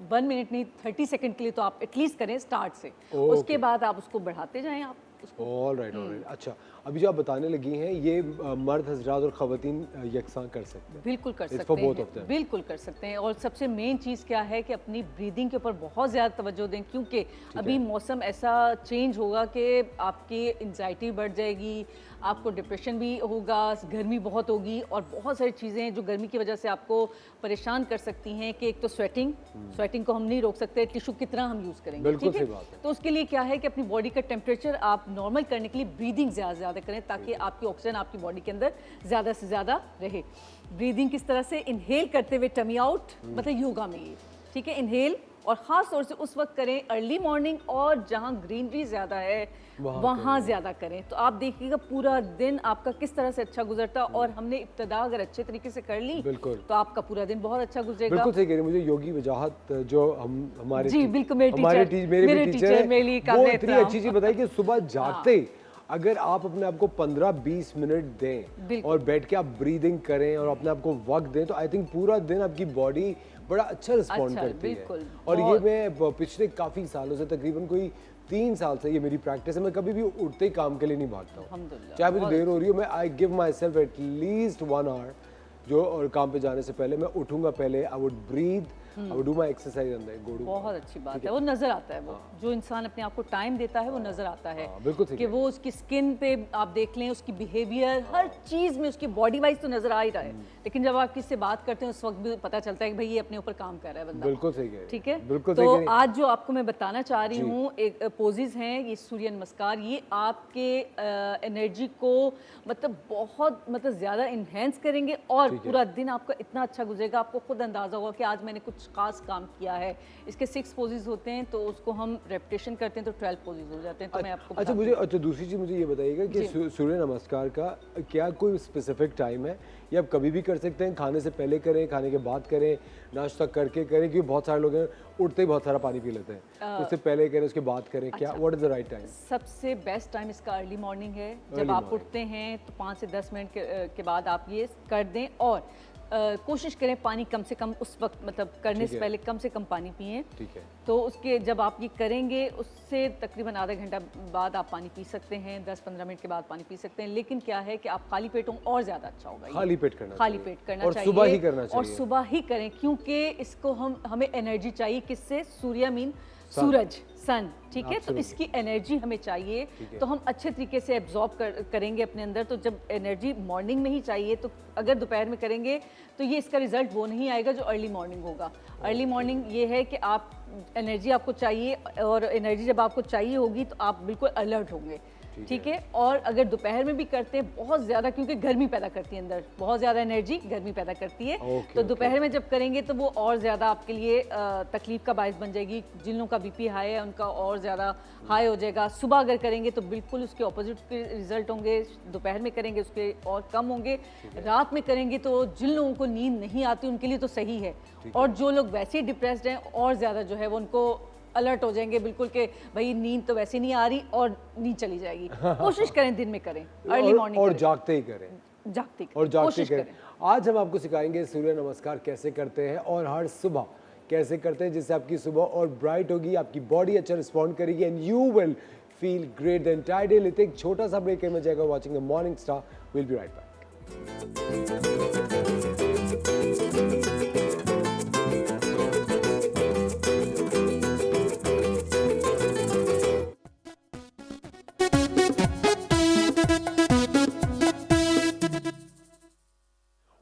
1 मिनट नहीं 30 सेकंड के लिए तो आप एटलीस्ट करें स्टार्ट से। उसके बाद आप उसको बढ़ाते जाएं आप उसको। All right. अच्छा, अभी जो आप बताने लगी हैं ये मर्द हजरात और ख़वातीन यकसां कर सकते हैं? बिल्कुल कर सकते हैं, बिल्कुल कर सकते हैं। और सबसे मेन चीज़ क्या है कि अपनी ब्रीदिंग के ऊपर बहुत ज़्यादा तवज्जो दें, क्योंकि अभी मौसम ऐसा चेंज होगा कि आपकी एंजाइटी बढ़ जाएगी, आपको डिप्रेशन भी होगा, गर्मी बहुत होगी, और बहुत सारी चीज़ें जो गर्मी की वजह से आपको परेशान कर सकती हैं। कि एक तो स्वेटिंग को हम नहीं रोक सकते, टिश्यू कितना हम यूज़ करेंगे, ठीक है? तो उसके लिए क्या है कि अपनी बॉडी का टेम्परेचर आप नॉर्मल करने के लिए ब्रीदिंग ज़्यादा करें, ताकि आपकी ऑक्सीजन आपकी बॉडी के अंदर ज़्यादा से ज़्यादा रहे। ब्रीदिंग किस तरह से? इनहेल करते हुए टमी आउट, मतलब योगा में ये, ठीक है? इनहेल और ख़ास तौर से उस वक्त करें अर्ली मॉर्निंग और जहाँ ग्रीनरी ज़्यादा है वहाँ ज़्यादा करें। तो आप देखिएगा पूरा दिन आपका किस तरह से अच्छा गुजरता, और हमने इब्तदा अगर अच्छे तरीके से कर ली तो आपका पूरा दिन बहुत अच्छा गुजरेगा। बिल्कुल सही कह रही हैं। मुझे योगी वजाहत जो हम हमारे जी बिल्कुल, मेरे भी टीचर मेरे लिए है, वो इतनी अच्छी चीज बताई कि सुबह जागते अगर आप अपने आप को 15-20 मिनट दें और बैठ के आप ब्रीदिंग करें और अपने आप को वक्त दें, तो आई थिंक पूरा दिन आपकी बॉडी बड़ा अच्छा रिस्पॉन्ड करती है। और ये मैं पिछले काफ़ी सालों से, तकरीबन कोई 3 साल से ये मेरी प्रैक्टिस है, मैं कभी भी उठते ही काम के लिए नहीं भागता हूँ, चाहे मुझे देर हो रही हो, मैं I give myself at least 1 hour जो, और काम पे जाने से पहले मैं उठूंगा, पहले I would breathe, I would do my exercise and then go to. बहुत अच्छी बात है, वो नजर आता है, वो जो इंसान अपने आप को टाइम देता है वो नजर आता है बिल्कुल कि वो उसकी स्किन पे आप देख लें, उसकी बिहेवियर हर चीज में उसकी बॉडी वाइज तो नजर आ ही रहा है, लेकिन जब आप किससे बात करते हैं उस वक्त भी पता चलता है कि भाई ये अपने ऊपर काम कर रहा है बंदा। बिल्कुल सही कह रहे हैं, ठीक है, बिल्कुल तो सही। आज जो आपको मैं बताना चाह रही हूँ एक पोजेज हैं, ये सूर्य नमस्कार, ये आपके एनर्जी को बहुत ज़्यादा इन्हेंस करेंगे और पूरा दिन आपका इतना अच्छा गुजरेगा, आपको खुद अंदाज़ा होगा कि आज मैंने कुछ खास काम किया है। इसके 6 पोजेज होते हैं, तो उसको हम रेपिटेशन करते हैं तो 12 पोजेज हो जाते हैं। तो मैं आपको अच्छा दूसरी चीज़ मुझे ये बताइएगा कि सूर्य नमस्कार का क्या कोई स्पेसिफिक टाइम है, या आप कभी भी कर सकते हैं? खाने से पहले करें, खाने के बाद करें, नाश्ता करके करें? क्योंकि बहुत सारे लोग हैं उठते ही बहुत सारा पानी पी लेते हैं, उससे पहले करें उसके बाद करें, क्या what is the right time? सबसे बेस्ट टाइम इसका अर्ली मॉर्निंग है। जब आप उठते हैं तो 5 से 10 मिनट के बाद आप ये कर दें, और कोशिश करें पानी कम से कम उस वक्त करने से पहले कम से कम पानी पिएं। ठीक है, तो उसके जब आप ये करेंगे उससे तकरीबन आधा घंटा बाद आप पानी पी सकते हैं, 10-15 मिनट के बाद पानी पी सकते हैं। लेकिन क्या है कि आप खाली पेट हों और ज़्यादा अच्छा होगा। खाली पेट करना चाहिए और सुबह ही करना चाहिए, और सुबह ही करें, क्योंकि इसको हमें एनर्जी चाहिए किससे? सूर्य मीन सूरज, सन, ठीक है, तो इसकी एनर्जी हमें चाहिए, तो हम अच्छे तरीके से एब्जॉर्ब करेंगे अपने अंदर। तो जब एनर्जी मॉर्निंग में ही चाहिए, तो अगर दोपहर में करेंगे तो ये इसका रिजल्ट वो नहीं आएगा जो अर्ली मॉर्निंग होगा। अर्ली मॉर्निंग ये है कि आप एनर्जी आपको चाहिए, और एनर्जी जब आपको चाहिए होगी तो आप बिल्कुल अलर्ट होंगे, ठीक है। और अगर दोपहर में भी करते हैं बहुत ज़्यादा, क्योंकि गर्मी पैदा करती है अंदर, बहुत ज़्यादा एनर्जी गर्मी पैदा करती है, तो दोपहर में जब करेंगे तो वो और ज़्यादा आपके लिए तकलीफ का बायस बन जाएगी। जिन लोगों का बीपी हाई है उनका और ज़्यादा हाई हो जाएगा। सुबह अगर करेंगे तो बिल्कुल उसके ऑपोजिट के रिजल्ट होंगे, दोपहर में करेंगे उसके और कम होंगे। रात में करेंगे तो जिन लोगों को नींद नहीं आती उनके लिए तो सही है, और जो लोग वैसे ही डिप्रेस्ड हैं और ज़्यादा जो है वो उनको अलर्ट हो जाएंगे बिल्कुल कि भाई नींद तो वैसे नहीं आ रही और नींद चली जाएगी। कोशिश करें दिन में करें, अर्ली मॉर्निंग और जागते ही करें, जागते करें। आज हम आपको सिखाएंगे सूर्य नमस्कार कैसे करते हैं और हर सुबह कैसे करते हैं, जिससे आपकी सुबह और ब्राइट होगी, आपकी बॉडी अच्छा रिस्पॉन्ड करेगी and you will feel great the entire day. लेते एक छोटा सा ब्रेक में जाएगा watching the morning star, will be right back.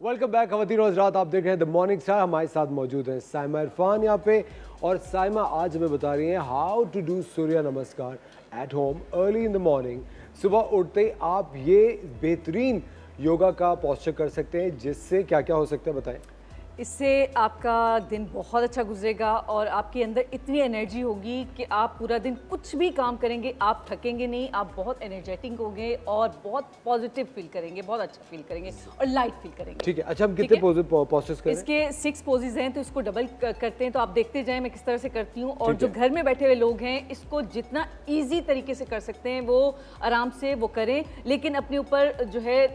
Welcome back खवातीन और हज़रात, आप देख रहे हैं द मॉर्निंग स्टार। हमारे साथ मौजूद है साइमा इरफान यहाँ पे, और साइमा आज हमें बता रही हैं हाउ टू डू सूर्य नमस्कार at home early in the morning. सुबह उठते ही आप ये बेहतरीन योगा का पोस्चर कर सकते हैं, जिससे क्या क्या हो सकता है बताएं। इससे आपका दिन बहुत अच्छा गुजरेगा और आपके अंदर इतनी एनर्जी होगी कि आप पूरा दिन कुछ भी काम करेंगे आप थकेंगे नहीं, आप बहुत एनर्जेटिक होंगे और बहुत पॉजिटिव फील करेंगे, बहुत अच्छा फील करेंगे और लाइट फील करेंगे। ठीक है, अच्छा हम कितने पोस्चर्स करें? इसके 6 पोजेज हैं, तो इसको डबल करते हैं, तो आप देखते जाएं मैं किस तरह से करती हूँ। और जो घर में बैठे हुए लोग हैं इसको जितना ईजी तरीके से कर सकते हैं वो आराम से वो करें, लेकिन अपने ऊपर जो है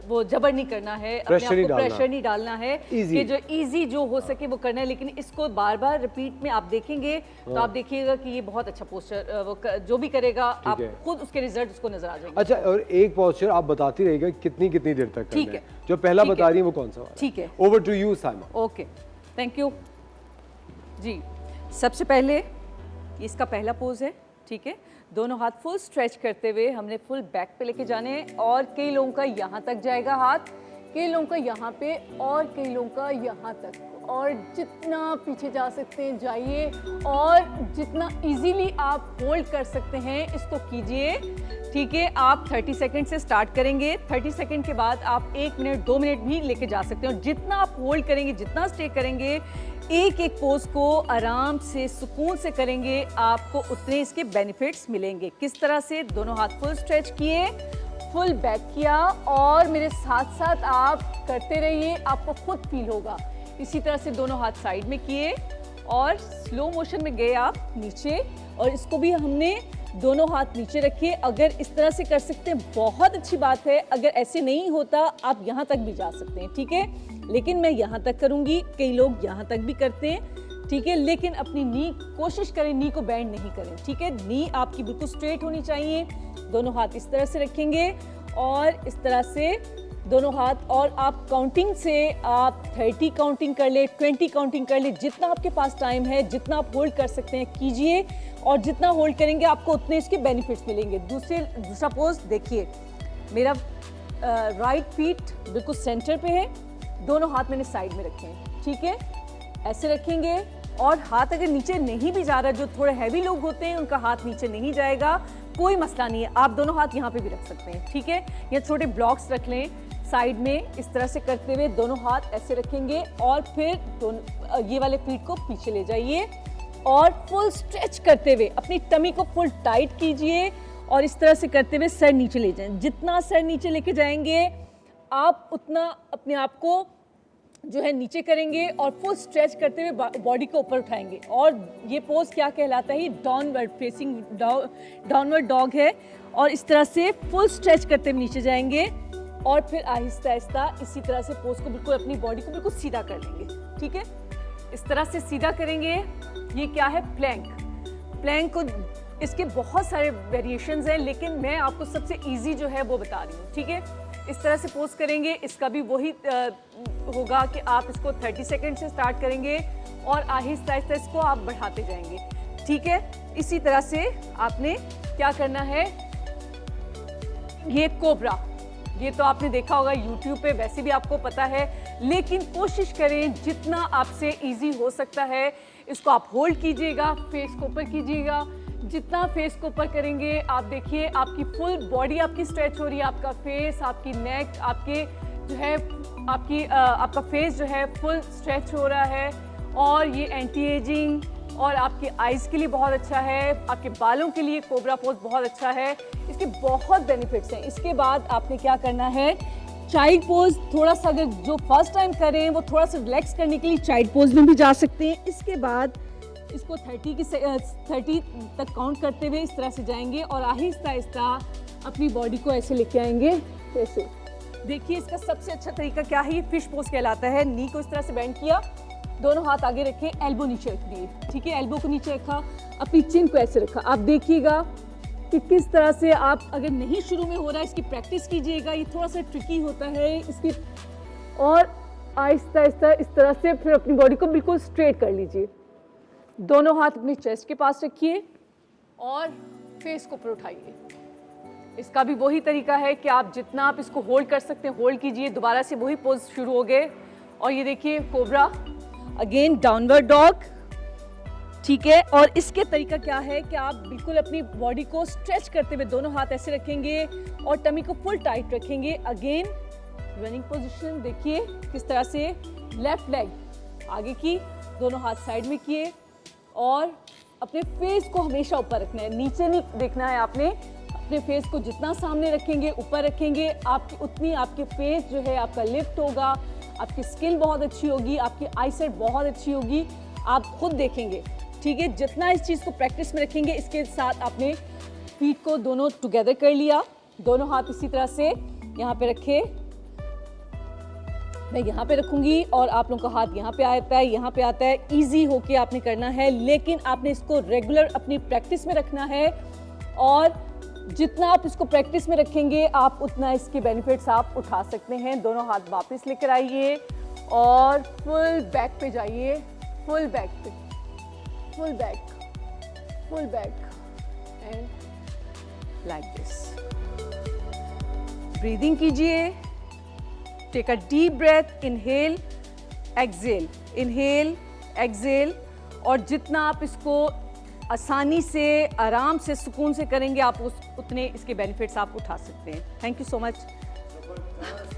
वो जबर नहीं करना है, अपने आप को प्रेशर नहीं डालना है कि जो इजी जो हो सके वो करना है। लेकिन इसको बार बार रिपीट में आप देखेंगे तो आप देखिएगा कि ये बहुत अच्छा पोस्चर वो जो भी करेगा आप खुद उसके रिजल्ट उसको नजर आ जाएंगे। अच्छा, और एक पोस्चर आप बताती रहिएगा कितनी कितनी देर तक करना है। जो पहला बता रही है वो कौन सा? ठीक है, over to you Saima. Okay, thank you ji. सबसे पहले इसका पहला पोज है, ठीक है, दोनों हाथ फुल स्ट्रेच करते हुए हमने फुल बैक पे लेके जाने हैं, और कई लोगों का यहाँ तक जाएगा हाथ, कई लोगों का यहाँ पे, और कई लोगों का यहाँ तक, और जितना पीछे जा सकते हैं जाइए, और जितना इजीली आप होल्ड कर सकते हैं इसको कीजिए, ठीक है, आप 30 सेकंड से स्टार्ट करेंगे। 30 सेकंड के बाद आप 1 मिनट 2 मिनट भी लेके जा सकते हैं, और जितना आप होल्ड करेंगे, जितना स्टे करेंगे, एक एक पोज को आराम से सुकून से करेंगे, आपको उतने इसके बेनिफिट्स मिलेंगे। किस तरह से? दोनों हाथ फुल स्ट्रेच किए, फुल बैक किया, और मेरे साथ साथ आप करते रहिए, आपको खुद फील होगा। इसी तरह से दोनों हाथ साइड में किए और स्लो मोशन में गए आप नीचे, और इसको भी हमने दोनों हाथ नीचे रखिए। अगर इस तरह से कर सकते हैं बहुत अच्छी बात है, अगर ऐसे नहीं होता आप यहाँ तक भी जा सकते हैं, ठीक है, लेकिन मैं यहाँ तक करूँगी, कई लोग यहाँ तक भी करते हैं, ठीक है, लेकिन अपनी नी कोशिश करें नी को बेंड नहीं करें, ठीक है, नी आपकी बिल्कुल स्ट्रेट होनी चाहिए। दोनों हाथ इस तरह से रखेंगे और इस तरह से दोनों हाथ, और आप काउंटिंग से आप 30 काउंटिंग कर ले, 20 काउंटिंग कर ले, जितना आपके पास टाइम है, जितना आप होल्ड कर सकते हैं कीजिए, और जितना होल्ड करेंगे आपको उतने इसके बेनिफिट्स मिलेंगे। दूसरा पोज देखिए, मेरा राइट फीट बिल्कुल सेंटर पे है, दोनों हाथ मैंने साइड में रखे हैं, ठीक है, ऐसे रखेंगे, और हाथ अगर नीचे नहीं भी जा रहा, जो थोड़े हैवी लोग होते हैं उनका हाथ नीचे नहीं जाएगा, कोई मसला नहीं है, आप दोनों हाथ यहाँ पे भी रख सकते हैं, ठीक है, या छोटे ब्लॉक्स रख लें साइड में, इस तरह से करते हुए दोनों हाथ ऐसे रखेंगे, और फिर दोनों ये वाले फीट को पीछे ले जाइए, और फुल स्ट्रेच करते हुए अपनी टमी को फुल टाइट कीजिए, और इस तरह से करते हुए सर नीचे ले जाएं। जितना सर नीचे लेके जाएंगे आप उतना अपने आप को जो है नीचे करेंगे, और फुल स्ट्रेच करते हुए बॉडी को ऊपर उठाएंगे। और ये पोज क्या कहलाता है? डाउनवर्ड फेसिंग डाउनवर्ड डॉग है, और इस तरह से फुल स्ट्रेच करते हुए नीचे जाएंगे, और फिर आहिस्ता आहिस्ता इसी तरह से पोज को बिल्कुल अपनी बॉडी को बिल्कुल सीधा कर लेंगे, ठीक है, इस तरह से सीधा करेंगे। ये क्या है? प्लैंक। प्लैंक को इसके बहुत सारे वेरिएशंस हैं, लेकिन मैं आपको सबसे इजी जो है वो बता रही हूँ, ठीक है, इस तरह से पोज करेंगे। इसका भी वही होगा कि आप इसको 30 सेकंड से स्टार्ट करेंगे, और आहिस्ता आहिस्ता इसको आप बढ़ाते जाएंगे, ठीक है। इसी तरह से आपने क्या करना है, ये कोबरा, ये तो आपने देखा होगा YouTube पे, वैसे भी आपको पता है, लेकिन कोशिश करें जितना आपसे इजी हो सकता है, इसको आप होल्ड कीजिएगा, फेस को ऊपर कीजिएगा। जितना फेस को ऊपर करेंगे, आप देखिए आपकी फुल बॉडी आपकी स्ट्रेच हो रही है, आपका फेस, आपकी नेक, आपके जो है आपका फेस जो है फुल स्ट्रेच हो रहा है, और ये एंटी एजिंग और आपके आइज़ के लिए बहुत अच्छा है, आपके बालों के लिए कोबरा पोज बहुत अच्छा है, इसके बहुत बेनिफिट्स हैं। इसके बाद आपने क्या करना है, चाइल्ड पोज, थोड़ा सा अगर जो फर्स्ट टाइम करें वो थोड़ा सा रिलैक्स करने के लिए चाइल्ड पोज में भी जा सकते हैं। इसके बाद इसको 30 तक काउंट करते हुए इस तरह से जाएंगे, और आहिस्ता आहिस्ता अपनी बॉडी को ऐसे लेके आएंगे, ऐसे। देखिए इसका सबसे अच्छा तरीका क्या है, ये फिश पोज कहलाता है। नी को इस तरह से बेंड किया, दोनों हाथ आगे रखे, एल्बो नीचे रख दिए, ठीक है, एल्बो को नीचे रखा, अपनी चिन को ऐसे रखा। आप देखिएगा कि किस तरह से आप, अगर नहीं शुरू में हो रहा है, इसकी प्रैक्टिस कीजिएगा, ये थोड़ा सा ट्रिकी होता है इसकी, और आहिस्ता आहिस्ता इस तरह से फिर अपनी बॉडी को बिल्कुल स्ट्रेट कर लीजिए। दोनों हाथ अपनी चेस्ट के पास रखिए और फेस को ऊपर उठाइए। इसका भी वही तरीका है कि आप जितना आप इसको होल्ड कर सकते हैं होल्ड कीजिए, दोबारा से वही पोज शुरू हो गए। और ये देखिए कोबरा, अगेन डाउनवर्ड डॉग, ठीक है। और इसके तरीका क्या है कि आप बिल्कुल अपनी बॉडी को स्ट्रेच करते हुए दोनों हाथ ऐसे रखेंगे और टमी को फुल टाइट रखेंगे। अगेन रनिंग पोजीशन, देखिए किस तरह से, लेफ्ट लेग आगे की, दोनों हाथ साइड में किए, और अपने फेस को हमेशा ऊपर रखना है, नीचे नहीं देखना है आपने। अपने फेस को जितना सामने रखेंगे, ऊपर रखेंगे, आपकी उतनी आपके फेस जो है आपका लिफ्ट होगा, आपकी स्किन बहुत अच्छी होगी, आपकी आईसाइट बहुत अच्छी होगी, आप खुद देखेंगे, ठीक है। जितना इस चीज़ को प्रैक्टिस में रखेंगे, इसके साथ आपने फीट को दोनों टुगेदर कर लिया, दोनों हाथ इसी तरह से यहाँ पे रखे, मैं यहाँ पे रखूंगी और आप लोगों का हाथ यहाँ पे आता है, यहाँ पे आता है। इजी होके आपने करना है, लेकिन आपने इसको रेगुलर अपनी प्रैक्टिस में रखना है, और जितना आप इसको प्रैक्टिस में रखेंगे आप उतना इसके बेनिफिट्स आप उठा सकते हैं। दोनों हाथ वापस लेकर आइए और फुल बैक पे जाइए, फुल बैक पे, full back and like this. Breathing कीजिए, take a deep breath, inhale exhale, inhale exhale, और जितना आप इसको आसानी से, आराम से, सुकून से करेंगे आप उतने इसके बेनिफिट्स आप उठा सकते हैं। Thank you so much.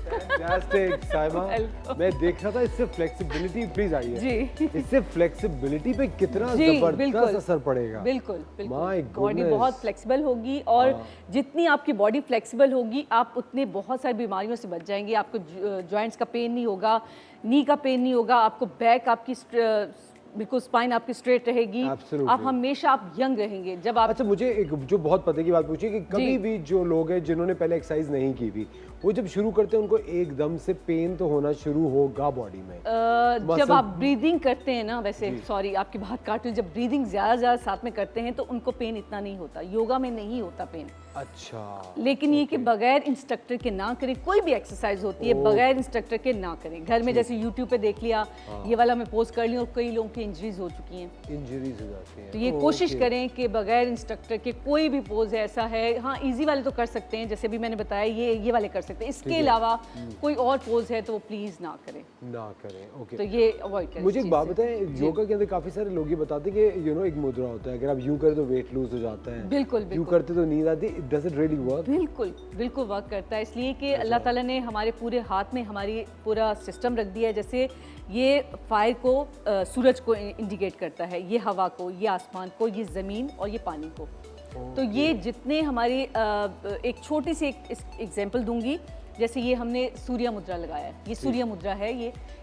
Fantastic Saima, मैं देख रहा था इससे फ्लेक्सिबिलिटी प्लीज आइए जी। इससे फ्लेक्सिबिलिटी पे कितना जी, जबरदस्त बिल्कुल। असर पड़ेगा। बिल्कुल My बिल्कुल, बॉडी goodness। बहुत फ्लेक्सिबल होगी और जितनी आपकी बॉडी फ्लेक्सिबल होगी आप उतने बहुत सारी बीमारियों से बच जाएंगे। आपको जॉइंट्स का पेन नहीं होगा, नी का पेन नहीं होगा, आपको बैक आपकी बिल्कुल स्पाइन आपकी स्ट्रेट रहेगी। Absolutely। आप हमेशा आप यंग रहेंगे जब आप। अच्छा, मुझे एक जो बहुत पते की बात पूछी कि कभी भी जो लोग हैं जिन्होंने पहले एक्सरसाइज नहीं की थी, वो जब शुरू करते हैं उनको एकदम से पेन तो होना शुरू होगा बॉडी में। जब आप ब्रीदिंग करते हैं ना, वैसे सॉरी आपकी बात काट रही हूँ, जब ब्रीदिंग ज़्यादा साथ में करते हैं तो उनको पेन इतना नहीं होता, योगा में नहीं होता पेन। अच्छा, लेकिन ये कि बगैर इंस्ट्रक्टर के ना करें, कोई भी एक्सरसाइज होती है बगैर इंस्ट्रक्टर के ना करें। घर में जैसे यूट्यूब पे देख लिया, ये वाला मैं पोस्ट कर ली और कई लोगों की इंजरीज हो चुकी हैं। इंजरीज हो जाती हैं। तो ये कोशिश करें कि बगैर इंस्ट्रक्टर के कोई भी पोज ऐसा है, हाँ इजी वाले तो कर सकते हैं, जैसे भी मैंने बताया ये वाले कर सकते हैं। इसके अलावा कोई और पोज है तो वो प्लीज ना करें, ओके। तो ये अवॉइड करें। मुझे एक बात बताएं, योगा के अंदर काफी सारे लोग ये बताते हैं कि एक मुद्रा होता है, अगर आप यूं करें तो वेट लूज हो जाता है, बिल्कुल यूं बिल्कुल करते तो नींद आती। Does it really work? बिल्कुल बिल्कुल वर्क करता है, इसलिए कि अल्लाह ताला ने हमारे पूरे हाथ में हमारी पूरा सिस्टम रख दिया है। जैसे ये फायर को सूरज को इंडिकेट करता है, ये हवा को, ये आसमान को, ये ज़मीन और ये पानी को। तो ये जितने हमारी एक छोटी सी एग्जांपल दूंगी, जैसे ये हमने सूर्य मुद्रा लगाया है, ये सूर्य मुद्रा है,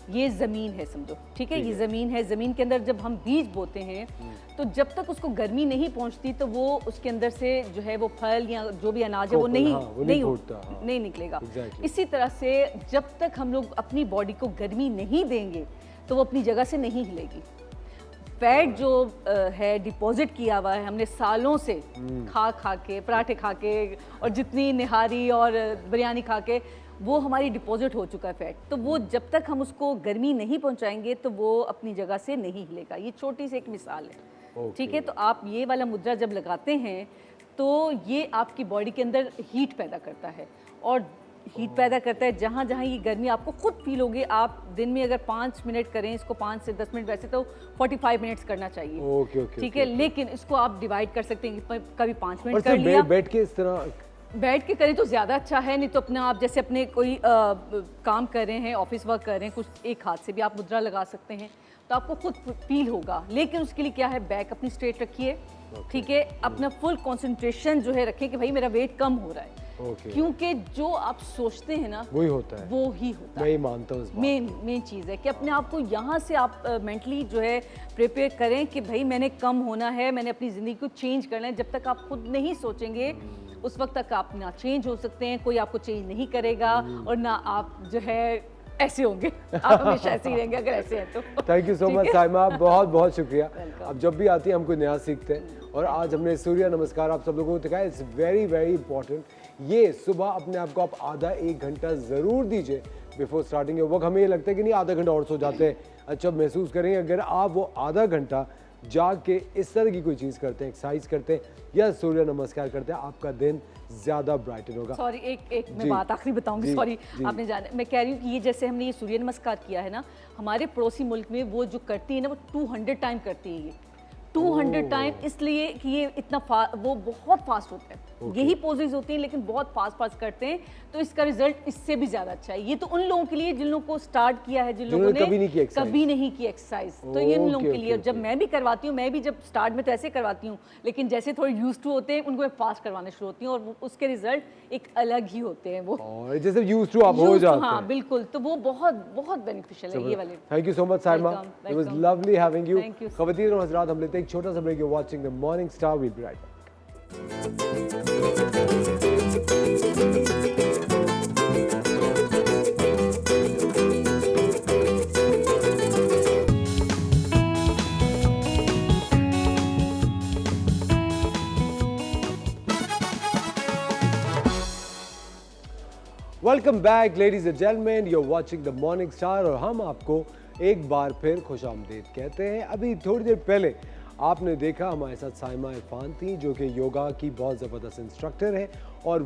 ये ज़मीन है समझो, ठीक है, ये ज़मीन है। ज़मीन के अंदर जब हम बीज बोते हैं तो जब तक उसको गर्मी नहीं पहुंचती तो वो उसके अंदर से जो है वो फल या जो भी अनाज है वो नहीं निकलेगा। इसी तरह से जब तक हम लोग अपनी बॉडी को गर्मी नहीं देंगे तो वो अपनी जगह से नहीं हिलेगी। फैट जो है डिपॉजिट किया हुआ है हमने सालों से खा के, पराठे खा के और जितनी निहारी और बिरयानी खा के, वो हमारी डिपॉजिट हो चुका है फैट। तो वो जब तक हम उसको गर्मी नहीं पहुंचाएंगे तो वो अपनी जगह से नहीं हिलेगा। ये छोटी सी एक मिसाल है, ठीक है। तो आप ये वाला मुद्रा जब लगाते हैं तो ये आपकी बॉडी के अंदर हीट पैदा करता है, और हीट पैदा करता है जहाँ जहाँ ये गर्मी आपको खुद फील होगी। आप दिन में अगर 5 मिनट करें इसको, 5 से 10 मिनट, वैसे तो 45 मिनट्स करना चाहिए, ठीक है। लेकिन इसको आप डिवाइड कर सकते हैं कि कभी 5 मिनट कर लिया, बैठ के इस तरह बैठ के करें तो ज़्यादा अच्छा है। नहीं तो अपना आप जैसे अपने कोई काम कर रहे हैं, ऑफिस वर्क कर रहे हैं, कुछ एक हाथ से भी आप मुद्रा लगा सकते हैं तो आपको खुद फील होगा। लेकिन उसके लिए क्या है, बैक अपनी स्ट्रेट रखिए, ठीक है, अपना फुल कंसंट्रेशन जो है रखें कि भाई मेरा वेट कम हो रहा है, क्योंकि जो आप सोचते हैं ना वही होता है, वो ही होता मैं ही मानता हूँ। मेन चीज़ है कि अपने आप को यहाँ से आप मेंटली जो है प्रिपेयर करें कि भाई मैंने कम होना है, मैंने अपनी ज़िंदगी को चेंज करना है। जब तक आप खुद नहीं सोचेंगे उस वक्त तक आप ना चेंज हो सकते हैं, कोई आपको चेंज नहीं करेगा, और ना आप जो है ऐसे होंगे, आप हमेशा ऐसे ही रहेंगे अगर ऐसे हैं तो। Thank you so much Saima, बहुत बहुत शुक्रिया। अब जब भी आती है हम कुछ नया सीखते हैं, और आज हमने सूर्य नमस्कार आप सब लोगों को दिखाया। It's very very important. ये सुबह अपने आप को आप आधा 1 घंटा ज़रूर दीजिए बिफोर स्टार्टिंग योर वर्क। हमें ये लगता है कि नहीं आधा घंटा और सो जाते हैं, अच्छा महसूस करेंगे अगर आप वो आधा घंटा जाग के इस तरह की कोई चीज़ करते हैं, एक्सरसाइज करते हैं या सूर्य नमस्कार करते हैं, आपका दिन ज़्यादा ब्राइटन होगा। सॉरी एक मैं बात आखिरी बताऊंगी, सॉरी आपने जाना, मैं कह रही हूँ कि ये जैसे हमने ये सूर्य नमस्कार किया है ना, हमारे पड़ोसी मुल्क में वो जो करती है ना वो 200 टाइम करती है। ये 200 टाइम इसलिए कि ये इतना वो बहुत फास्ट होता है, यही पोजेज होती हैं लेकिन बहुत फास्ट करते हैं, तो इसका रिजल्ट इससे भी ज़्यादा अच्छा है। ये तो उन लोगों के लिए जिन लोगों को स्टार्ट किया है, जिन लोगों ने कभी नहीं की एक्सरसाइज, तो ये उन लोगों के लिए। जब मैं भी करवाती हूँ, मैं भी जब स्टार्ट में तो ऐसे करवाती हूँ, लेकिन जैसे थोड़े यूज्ड टू होते हैं उनको मैं फास्ट करवाने शुरू होती हूँ, और उसके रिजल्ट एक अलग ही होते हैं। वो जैसे यूज्ड टू आप हो जाते हैं। हाँ बिल्कुल, तो वो बहुत बेनिफिशियल है ये वाले। Thank you so much Saima, it was lovely having you. ख़वातीन और हज़रात, हम लेते हैं एक छोटा सा break. You watching the morning Star, will be right back. Welcome back ladies and gentleman, you are watching the morning Star, और हम आपको एक बार फिर खुशामदीद कहते हैं। अभी थोड़ी देर पहले आपने देखा हमारे साथ साइमा इरफान थी, जो कि योगा की बहुत ज़बरदस्त इंस्ट्रक्टर है, और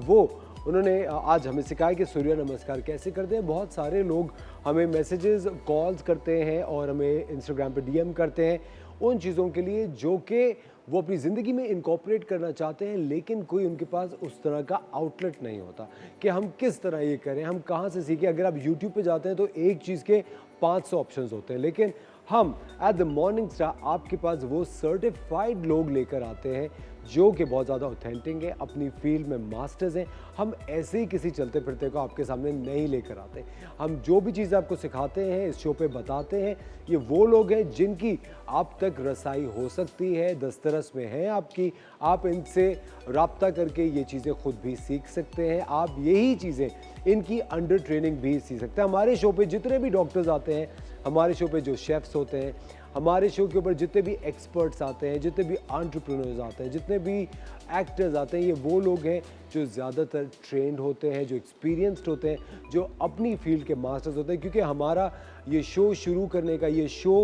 उन्होंने आज हमें सिखाया कि सूर्य नमस्कार कैसे करते हैं। बहुत सारे लोग हमें मैसेजेस, कॉल्स करते हैं और हमें इंस्टाग्राम पे DM करते हैं उन चीज़ों के लिए जो कि वो अपनी ज़िंदगी में इनकॉर्पोरेट करना चाहते हैं, लेकिन कोई उनके पास उस तरह का आउटलेट नहीं होता कि हम किस तरह ये करें, हम कहाँ से सीखें। अगर आप यूट्यूब पे जाते हैं तो एक चीज़ के 500 ऑप्शंस होते हैं, लेकिन हम एट द मॉर्निंग स्टार आपके पास वो सर्टिफाइड लोग लेकर आते हैं जो कि बहुत ज़्यादा ऑथेंटिक है, अपनी फील्ड में मास्टर्स हैं। हम ऐसे ही किसी चलते फिरते को आपके सामने नहीं लेकर आते। हम जो भी चीज़ें आपको सिखाते हैं, इस शो पे बताते हैं, ये वो लोग हैं जिनकी आप तक रसाई हो सकती है, दस्तरस में है आपकी। आप इनसे राब्ता करके ये चीज़ें खुद भी सीख सकते हैं। आप यही चीज़ें इनकी अंडर ट्रेनिंग भी सीख सकते हैं। हमारे शो पे जितने भी डॉक्टर्स आते हैं, हमारे शो पे जो शेफ्स होते हैं, हमारे शो के ऊपर जितने भी एक्सपर्ट्स आते हैं, जितने भी एंटरप्रेन्योर्स आते हैं, जितने भी एक्टर्स आते हैं, ये वो लोग हैं जो ज़्यादातर ट्रेंड होते हैं, जो एक्सपीरियंस्ड होते हैं, जो अपनी फील्ड के मास्टर्स होते हैं। क्योंकि हमारा ये शो शुरू करने का, ये शो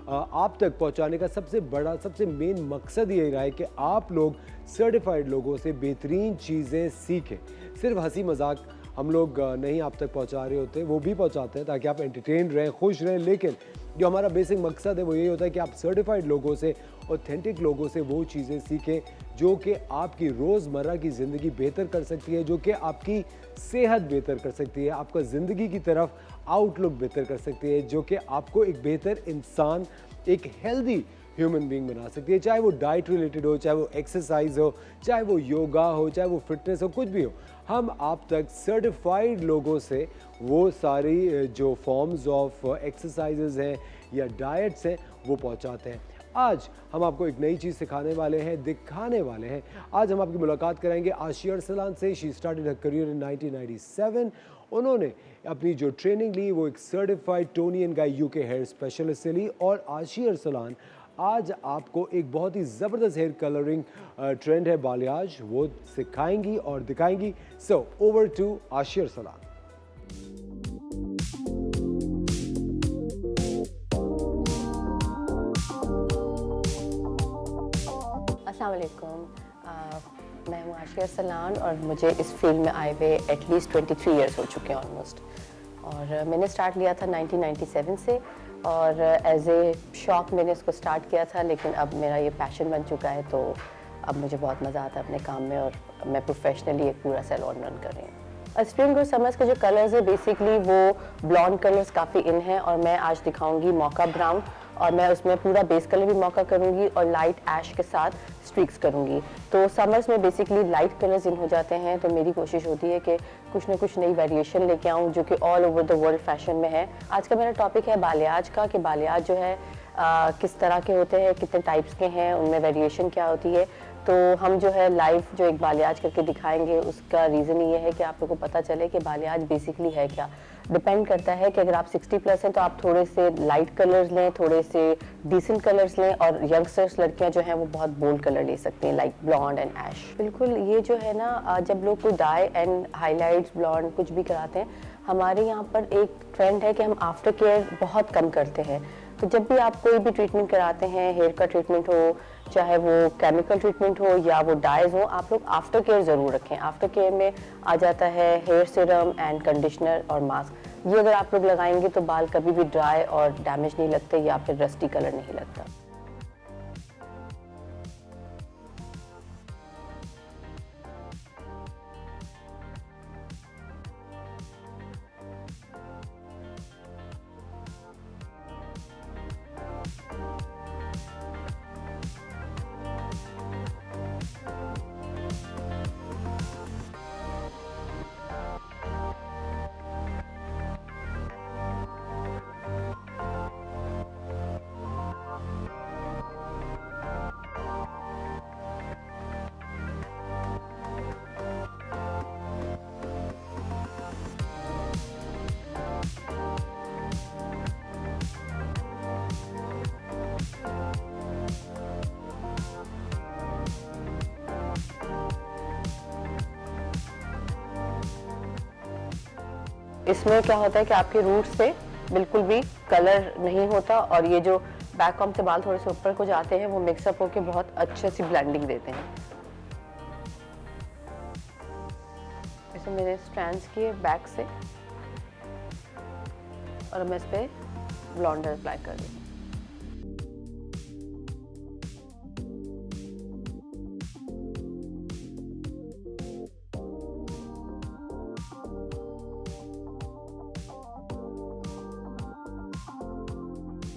आप तक पहुंचाने का सबसे बड़ा, सबसे मेन मकसद यही रहा है कि आप लोग सर्टिफाइड लोगों से बेहतरीन चीज़ें सीखें। सिर्फ हंसी मजाक हम लोग नहीं आप तक पहुंचा रहे होते, वो भी पहुंचाते हैं ताकि आप एंटरटेन रहें, खुश रहें, लेकिन जो हमारा बेसिक मकसद है वो यही होता है कि आप सर्टिफाइड लोगों से, ऑथेंटिक लोगों से वो चीज़ें सीखें जो कि आपकी रोज़मर्रा की ज़िंदगी बेहतर कर सकती है, जो कि आपकी सेहत बेहतर कर सकती है, आपका ज़िंदगी की तरफ आउटलुक बेहतर कर सकती है, जो कि आपको एक बेहतर इंसान, एक हेल्दी ह्यूमन बीइंग बना सकती है। चाहे वो डाइट रिलेटेड हो, चाहे वो एक्सरसाइज हो, चाहे वो योगा हो, चाहे वो फिटनेस हो, कुछ भी हो, हम आप तक सर्टिफाइड लोगों से वो सारी जो फॉर्म्स ऑफ एक्सरसाइजेज हैं या डाइट्स हैं वो पहुंचाते हैं। आज हम आपको एक नई चीज़ सिखाने वाले हैं, दिखाने वाले हैं। आज हम आपकी मुलाकात कराएंगे आशिया अरसलान से। She started her career in 1997। उन्होंने अपनी जो ट्रेनिंग ली वो एक सर्टिफाइड टोनी एंड गाई यूके हेयर स्पेशलिस्ट से ली, और आशिया अरसलान आज आपको एक बहुत ही ज़बरदस्त हेयर कलरिंग ट्रेंड है बालियाज, वो सिखाएंगी और दिखाएंगी। So over to Aasia Arsalan. अस्सलाम वालेकुम। मैं हूँ आशिया अरसलान और मुझे इस फील्ड में आए हुए एटलीस्ट 23 इयर्स हो चुके हैं ऑलमोस्ट। और मैंने स्टार्ट लिया था 1997 से, और एज ए शौक मैंने इसको स्टार्ट किया था, लेकिन अब मेरा ये पैशन बन चुका है, तो अब मुझे बहुत मज़ा आता है अपने काम में, और मैं प्रोफेशनली एक पूरा सैलून रन कर रही हूँ। स्प्रिंग और समर्स के जो कलर्स है बेसिकली वो ब्लॉन्ड कलर्स काफ़ी इन है, और मैं आज दिखाऊंगी मौका ब्राउन, और मैं उसमें पूरा बेस कलर भी मौका करूंगी और लाइट ऐश के साथ स्ट्रीक्स करूंगी। तो समर्स में बेसिकली लाइट कलर्स इन हो जाते हैं, तो मेरी कोशिश होती है कि कुछ ना कुछ नई वेरिएशन लेके आऊँ जो कि all over the world fashion में है। आज का मेरा टॉपिक है बालियाज का, कि बालियाज जो है किस तरह के होते हैं, कितने टाइप्स के हैं, उनमें वेरिएशन क्या होती है। तो हम जो है लाइव जो एक बालियाज करके दिखाएंगे, उसका रीज़न ये है कि आप लोगों को पता चले कि बालियाज बेसिकली है क्या। डिपेंड करता है कि अगर आप 60 प्लस हैं तो आप थोड़े से लाइट कलर्स लें, थोड़े से डिसेंट कलर्स लें, और यंगस्टर्स लड़कियां जो हैं वो बहुत बोल्ड कलर ले सकती हैं लाइक ब्लॉन्ड एंड ऐश। बिल्कुल, ये जो है ना, जब लोग कोई डाई एंड हाईलाइट्स ब्लॉन्ड कुछ भी कराते हैं, हमारे यहाँ पर एक ट्रेंड है कि हम आफ्टर केयर बहुत कम करते हैं। तो जब भी आप कोई भी ट्रीटमेंट कराते हैं, हेयर का ट्रीटमेंट हो, चाहे वो केमिकल ट्रीटमेंट हो या वो डाइज हो, आप लोग आफ्टर केयर ज़रूर रखें। आफ्टर केयर में आ जाता है हेयर सीरम एंड कंडीशनर और मास्क। ये अगर आप लोग लगाएंगे तो बाल कभी भी ड्राई और डैमेज नहीं लगते या फिर रस्टी कलर नहीं लगता। इसमें क्या होता है कि आपके रूट से बिल्कुल भी कलर नहीं होता, और ये जो बैक कॉम से बाल थोड़े से ऊपर को जाते हैं वो मिक्सअप होकर बहुत अच्छे सी ब्लेंडिंग देते हैं। ऐसे मैंने स्ट्रैंड्स किए बैक से, और मैं इस पर ब्लॉन्डर अप्लाई कर रही हूँ।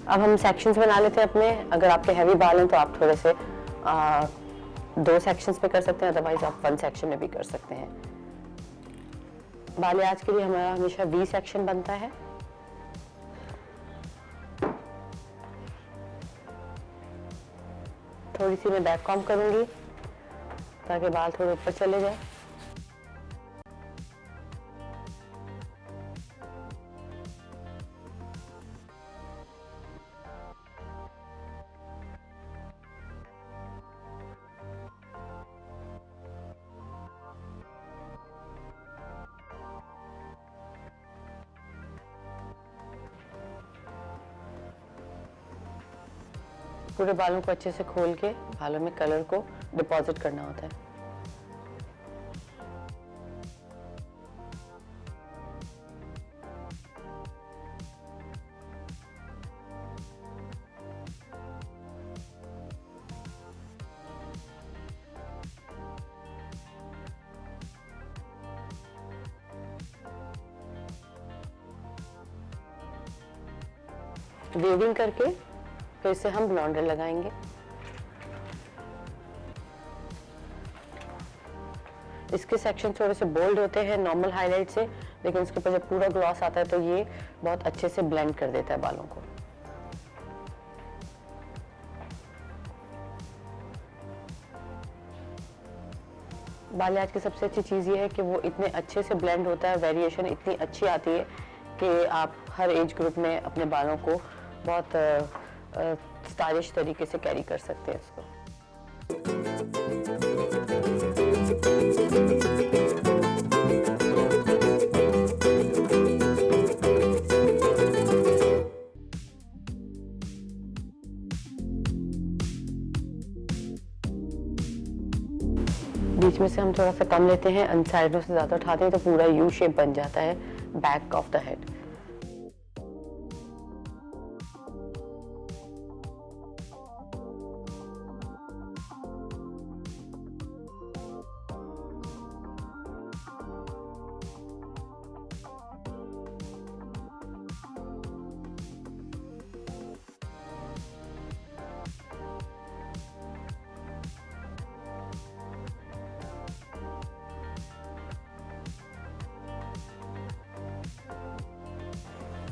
अब हम सेक्शंस बना लेते हैं अपने। अगर आपके हैवी बाल हैं तो आप थोड़े से 2 सेक्शंस पे कर सकते हैं, अदरवाइज आप 1 सेक्शन में भी कर सकते हैं। बालियाज के लिए हमारा हमेशा वी सेक्शन बनता है। थोड़ी सी मैं बैक कॉम्ब करूंगी ताकि बाल थोड़े ऊपर चले जाए। पूरे बालों को अच्छे से खोल के बालों में कलर को डिपॉजिट करना होता है। वेविंग करके फिर से हम ब्लॉन्डर लगाएंगे। इसके सेक्शन थोड़े से बोल्ड होते हैं नॉर्मल हाईलाइट से, लेकिन उसके ऊपर जब पूरा ग्लॉस आता है तो ये बहुत अच्छे से ब्लेंड कर देता है बालों को। बालियाज की सबसे अच्छी चीज़ ये है कि वो इतने अच्छे से ब्लेंड होता है, वेरिएशन इतनी अच्छी आती है कि आप हर एज ग्रुप में अपने बालों को बहुत स्टाइलिश तरीके से कैरी कर सकते हैं इसको। बीच में से हम थोड़ा सा कम लेते हैं, अन साइडों से ज़्यादा उठाते हैं तो पूरा यू शेप बन जाता है back of the head.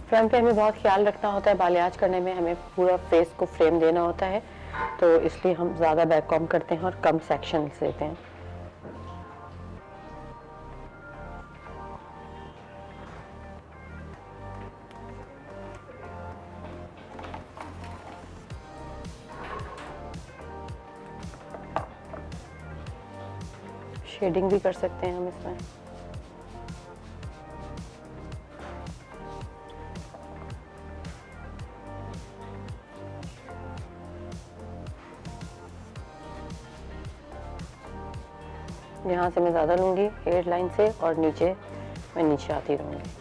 Front पे हमें बहुत ख्याल रखना होता है, बालियाज करने में हमें पूरा फेस को फ्रेम देना होता है, तो इसलिए हम ज़्यादा बैक कॉम्ब करते हैं और कम सेक्शन लेते हैं। शेडिंग भी कर सकते हैं हम इसमें। यहाँ से मैं ज़्यादा लूँगी हेयर लाइन से और नीचे मैं नीचे आती रहूँगी।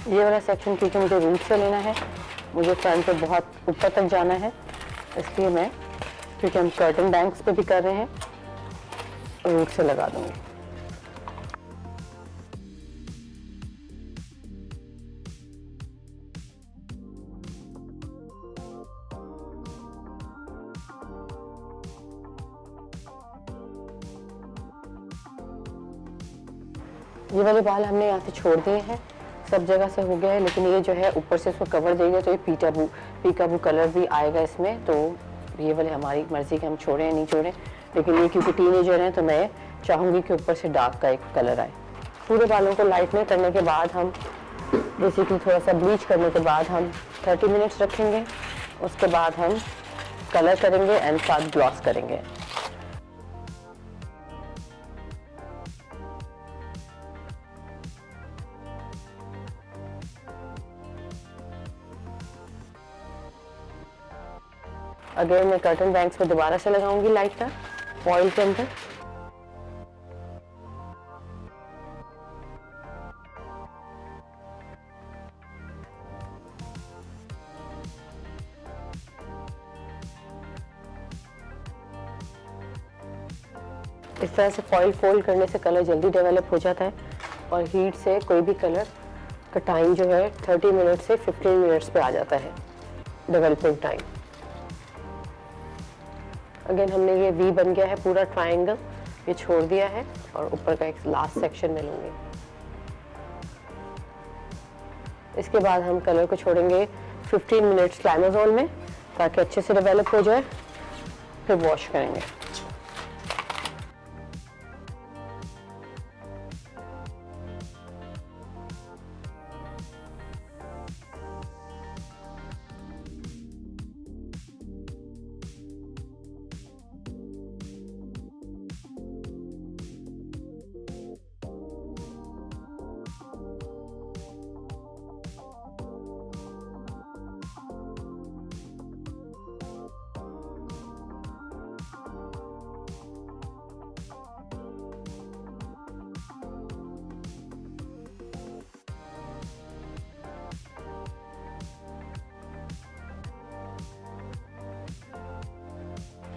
ये वाला सेक्शन क्योंकि मुझे रूट से लेना है, मुझे फ्रंट पे बहुत ऊपर तक जाना है, इसलिए मैं, क्योंकि हम कर्टन बैंक्स पे भी कर रहे हैं, रूट से लगा दूंगी। ये वाले बाल हमने यहाँ से छोड़ दिए हैं, सब जगह से हो गया है, लेकिन ये जो है ऊपर से इसको कवर देंगे तो ये पीकाबू कलर भी आएगा इसमें। तो ये वाले हमारी मर्जी के हम छोड़ें या नहीं छोड़ें, लेकिन ये क्योंकि टीनेजर हैं तो मैं चाहूँगी कि ऊपर से डार्क का एक कलर आए। पूरे बालों को लाइटनिंग करने के बाद हम बेसिकली थोड़ा सा ब्लीच करने के बाद हम 30 मिनट्स रखेंगे, उसके बाद हम कलर करेंगे एंड साथ ग्लॉस करेंगे। अगेन मैं कर्टन बैंक्स पे दोबारा से लगाऊंगी लाइट का फॉइल के अंदर। इस तरह से फॉइल फोल्ड करने से कलर जल्दी डेवलप हो जाता है और हीट से कोई भी कलर का टाइम जो है 30 मिनट से 15 मिनट्स पे आ जाता है डेवलपिंग टाइम। अगेन हमने ये वी बन गया है पूरा ट्रायंगल, ये छोड़ दिया है और ऊपर का एक लास्ट सेक्शन में लूँगी। इसके बाद हम कलर को छोड़ेंगे 15 मिनट्स लाइमोजोल में ताकि अच्छे से डेवलप हो जाए, फिर वॉश करेंगे।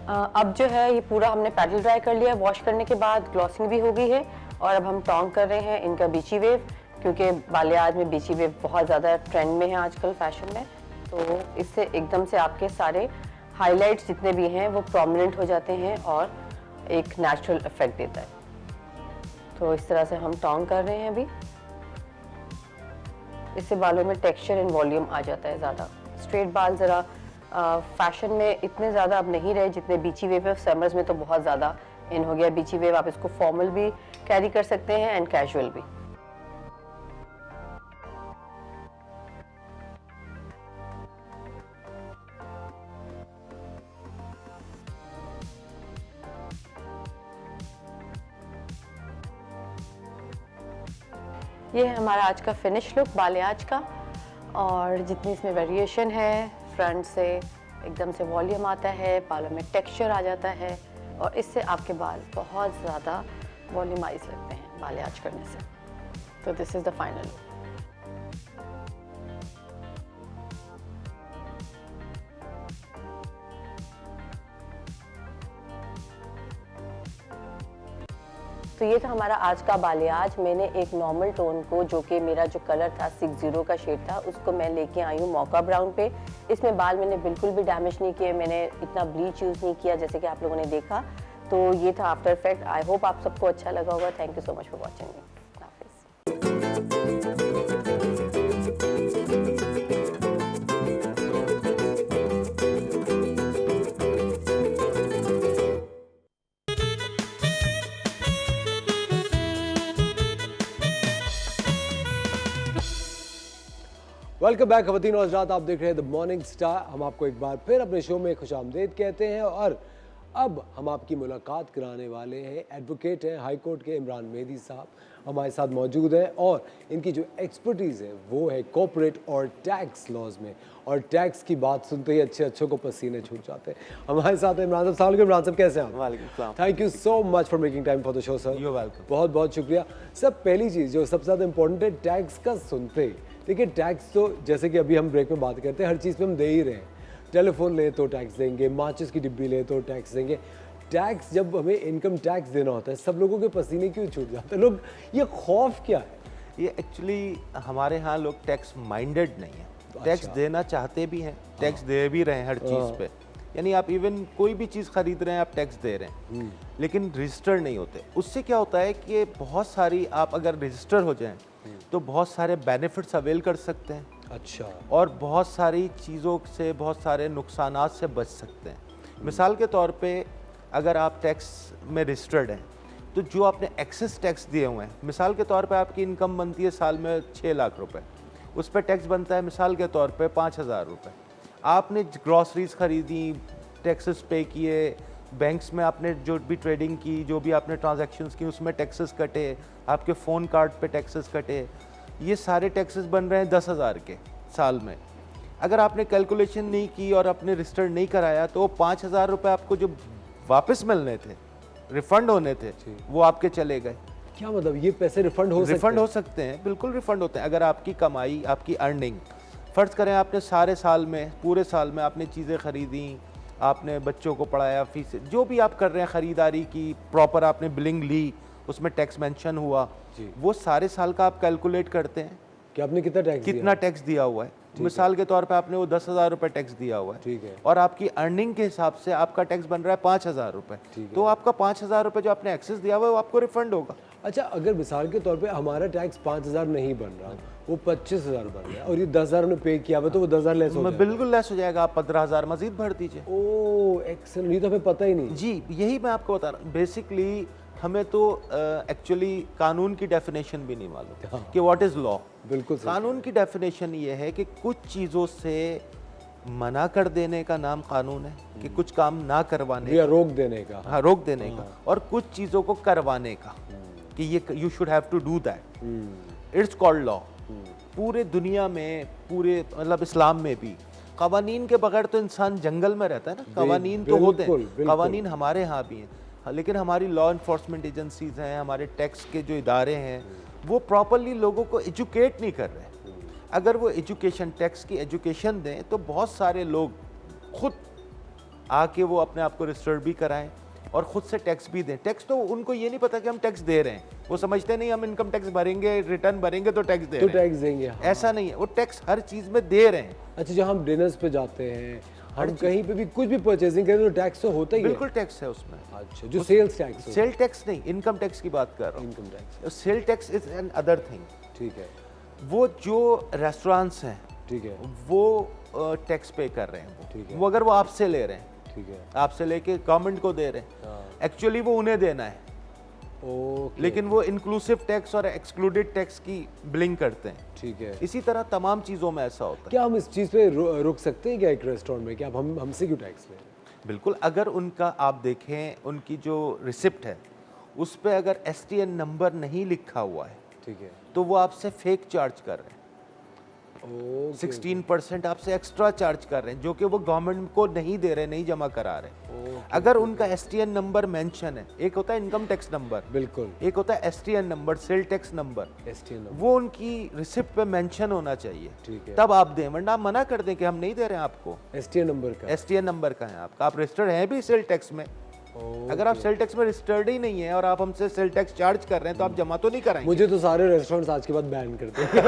अब जो है ये पूरा हमने पैडल ड्राई कर लिया, वॉश करने के बाद ग्लॉसिंग भी हो गई है और अब हम टोंग कर रहे हैं इनका बीची वेव, क्योंकि बालियाज में बीची वेव बहुत ज़्यादा ट्रेंड में है आजकल फैशन में। तो इससे एकदम से आपके सारे हाइलाइट्स जितने भी हैं वो प्रोमिनेंट हो जाते हैं और एक नेचुरल इफेक्ट देता है। तो इस तरह से हम टोंग कर रहे हैं अभी। इससे बालों में टेक्सचर एंड वॉल्यूम आ जाता है ज़्यादा। स्ट्रेट बाल ज़रा फैशन में इतने ज़्यादा अब नहीं रहे जितने बीची वेव है। समर्स में तो बहुत ज़्यादा इन हो गया बीची वेव। आप इसको फॉर्मल भी कैरी कर सकते हैं एंड कैजुअल भी। ये है हमारा आज का फिनिश लुक बालियाज का, और जितनी इसमें वेरिएशन है, फ्रंट से एकदम से वॉल्यूम आता है, बालों में टेक्सचर आ जाता है और इससे आपके बाल बहुत ज़्यादा वॉल्यूमाइज लगते हैं बालियाज करने से। तो this is the final look. तो ये था हमारा आज का बालियाज। मैंने एक नॉर्मल टोन को, जो कि मेरा जो कलर था 60 का शेड था, उसको मैं लेके आई हूँ मौका ब्राउन पे। इसमें बाल मैंने बिल्कुल भी डैमेज नहीं किए, मैंने इतना ब्लीच यूज़ नहीं किया जैसे कि आप लोगों ने देखा। तो ये था आफ्टर इफेक्ट। आई होप आप सबको अच्छा लगा होगा। Thank you so much for watching me. Welcome back खवातीन और हज़रात, आप देख रहे हैं द मॉर्निंग स्टार। हम आपको एक बार फिर अपने शो में खुशामदीद कहते हैं और अब हम आपकी मुलाकात कराने वाले हैं। एडवोकेट हैं हाई कोर्ट के इमरान मेहदी साहब हमारे साथ मौजूद हैं और इनकी जो एक्सपर्टीज़ है वो है कॉर्पोरेट और टैक्स लॉज में। और टैक्स की बात सुनते ही अच्छों को पसीने छूट जाते हैं। हमारे साथ इमरान साहब। सलाम अलैकुम इमरान साहब, कैसे हैं आप? वालेकुम सलाम। Thank you so much for making time for the show sir. You welcome. बहुत बहुत शुक्रिया सर। पहली चीज़ जो सबसे ज़्यादा इंपॉर्टेंट है, टैक्स का सुनते, देखिए टैक्स तो जैसे कि अभी हम ब्रेक में बात करते हैं, हर चीज़ पे हम दे ही रहे हैं। टेलीफोन ले तो टैक्स देंगे, माचिस की डिब्बी ले तो टैक्स देंगे। टैक्स जब हमें इनकम टैक्स देना होता है, सब लोगों के पसीने क्यों छूट जाते हैं? लोग ये खौफ क्या है? ये एक्चुअली हमारे यहाँ लोग टैक्स माइंडेड नहीं है। टैक्स देना चाहते भी हैं, टैक्स दे भी रहे हैं हर चीज़ पे। यानी आप इवन कोई भी चीज़ खरीद रहे हैं आप टैक्स दे रहे हैं, लेकिन रजिस्टर नहीं होते। उससे क्या होता है कि बहुत सारी, आप अगर रजिस्टर हो जाएं तो बहुत सारे बेनिफिट्स अवेल कर सकते हैं। अच्छा। और बहुत सारी चीज़ों से, बहुत सारे नुकसानात से बच सकते हैं। मिसाल के तौर पे अगर आप टैक्स में रजिस्टर्ड हैं तो जो आपने एक्सेस टैक्स दिए हुए हैं, मिसाल के तौर पे आपकी इनकम बनती है साल में 6 लाख रुपए, उस पर टैक्स बनता है मिसाल के तौर पे 5,000 रुपये। आपने ग्रॉसरीज खरीदी, टैक्सेस पे किए, बैंक्स में आपने जो भी ट्रेडिंग की, जो भी आपने ट्रांजैक्शंस की, उसमें टैक्सेस कटे, आपके फ़ोन कार्ड पे टैक्सेस कटे, ये सारे टैक्सेस बन रहे हैं 10,000 के साल में। अगर आपने कैलकुलेशन नहीं की और आपने रजिस्टर्ड नहीं कराया तो वो 5,000 रुपये आपको जो वापस मिलने थे, रिफंड होने थे, वो आपके चले गए। क्या मतलब ये पैसे रिफंड हो सकते रिफंड हैं? हो सकते हैं, बिल्कुल रिफंड होते हैं। अगर आपकी कमाई, आपकी अर्निंग, फ़र्ज़ करें आपने सारे साल में, पूरे साल में आपने चीज़ें ख़रीदी, आपने बच्चों को पढ़ाया, फीस, जो भी आप कर रहे हैं, ख़रीदारी की, प्रॉपर आपने बिलिंग ली, उसमें टैक्स मेंशन हुआ, वो सारे साल का आप कैलकुलेट करते हैं कि आपने कितना टैक्स कितना टैक्स दिया हुआ है। मिसाल के तौर पे आपने वो 10,000 रुपये टैक्स दिया हुआ है, ठीक है, और आपकी अर्निंग के हिसाब से आपका टैक्स बन रहा है 5,000 रुपये, तो आपका 5,000 रुपये जो आपने एक्सेस दिया हुआ है वो आपको रिफंड होगा। अच्छा, अगर मिसाल के तौर पे हमारा टैक्स 5,000 नहीं बन रहा, वो 25,000 बन रहा है और ये 10,000 हमने पे किया हुआ, तो वो 10,000 लेस हो जाएगा? बिल्कुल लेस हो जाएगा, आप 15,000 मजीद भर दीजिए। ओह एक्सेलेंट, ये तो हमें पता ही नहीं। जी, यही मैं आपको बता रहा हूँ। बेसिकली हमें तो एक्चुअली कानून की डेफिनेशन भी नहीं मालूम कि व्हाट इज़ लॉ। बिल्कुल सही। कानून की डेफिनेशन ये है कि कुछ चीज़ों से मना कर देने का नाम कानून है, कि कुछ काम ना करवाने या रोक देने का। हाँ, रोक देने का, और कुछ चीज़ों को करवाने का, कि ये you should have to do that, it's called law. पूरे दुनिया में, पूरे मतलब इस्लाम में भी कवानीन के बगैर तो इंसान जंगल में रहता है ना। कवानीन तो होते हैं, कवानीन हमारे यहाँ भी हैं, लेकिन हमारी लॉ इन्फोर्समेंट एजेंसीज हैं, हमारे टैक्स के जो इदारे हैं, वो प्रॉपरली लोगों को एजुकेट नहीं कर रहे। अगर वो एजुकेशन, टैक्स की एजुकेशन दें, तो बहुत सारे लोग खुद आके वो अपने आप को रजिस्टर्ड भी कराएं और खुद से टैक्स भी दें। टैक्स तो उनको ये नहीं पता कि हम टैक्स दे रहे हैं, वो समझते नहीं हम इनकम टैक्स भरेंगे, रिटर्न भरेंगे तो टैक्स दे तो रहे हैं। टैक्स देंगे, हाँ। ऐसा नहीं है, वो टैक्स हर चीज़ में दे रहे हैं। अच्छा, जब हम डिनर्स पे जाते हैं, हम कहीं पे भी कुछ भी परचेजिंग करें तो टैक्स तो होता ही है। बिल्कुल टैक्स है उसमें। अच्छा, जो सेल्स टैक्स, सेल टैक्स नहीं, इनकम टैक्स की बात कर रहा हूँ। Income tax, sale tax is an other thing. ठीक है, वो जो रेस्टोरेंट्स हैं, ठीक है, वो टैक्स पे कर रहे हैं, ठीक है, वो अगर वो आपसे ले रहे हैं, ठीक है, आपसे लेके गवर्नमेंट को दे रहे हैं, एक्चुअली वो उन्हें देना है, ओके, लेकिन वो इंक्लूसिव टैक्स और एक्सक्लूडेड टैक्स की बिलिंग करते हैं। ठीक है। इसी तरह तमाम चीज़ों में ऐसा होता है। क्या हम इस चीज़ पे रुक सकते हैं क्या एक रेस्टोरेंट में, कि आप हमसे क्यों टैक्स ले रहे हैं? बिल्कुल, अगर उनका आप देखें, उनकी जो रिसिप्ट है उस पर अगर STN नंबर नहीं लिखा हुआ है, ठीक है, तो वो आपसे फेक चार्ज कर रहे हैं। 16% आपसे एक्स्ट्रा चार्ज कर रहे हैं, जो कि वो गवर्नमेंट को नहीं दे रहे, नहीं जमा करा रहे। अगर उनका STN नंबर मेंशन है, एक होता है इनकम टैक्स नंबर, बिल्कुल, एक होता है STN number, sale tax number, STN number, वो उनकी रिसिप्ट पे मेंशन होना चाहिए, ठीक है। तब आप दें, वरना आप मना कर दें कि हम नहीं दे रहे हैं आपको। STN नंबर का, STN नंबर का है आपका, आप रजिस्टर्ड हैं भी सेल टैक्स में। अगर आप सेल टैक्स में रजिस्टर्ड ही नहीं है और आप हमसे सेल टैक्स चार्ज कर रहे हैं, तो आप जमा तो नहीं कराएंगे। मुझे तो सारे रेस्टोरेंट्स आज के बाद बैन कर देंगे।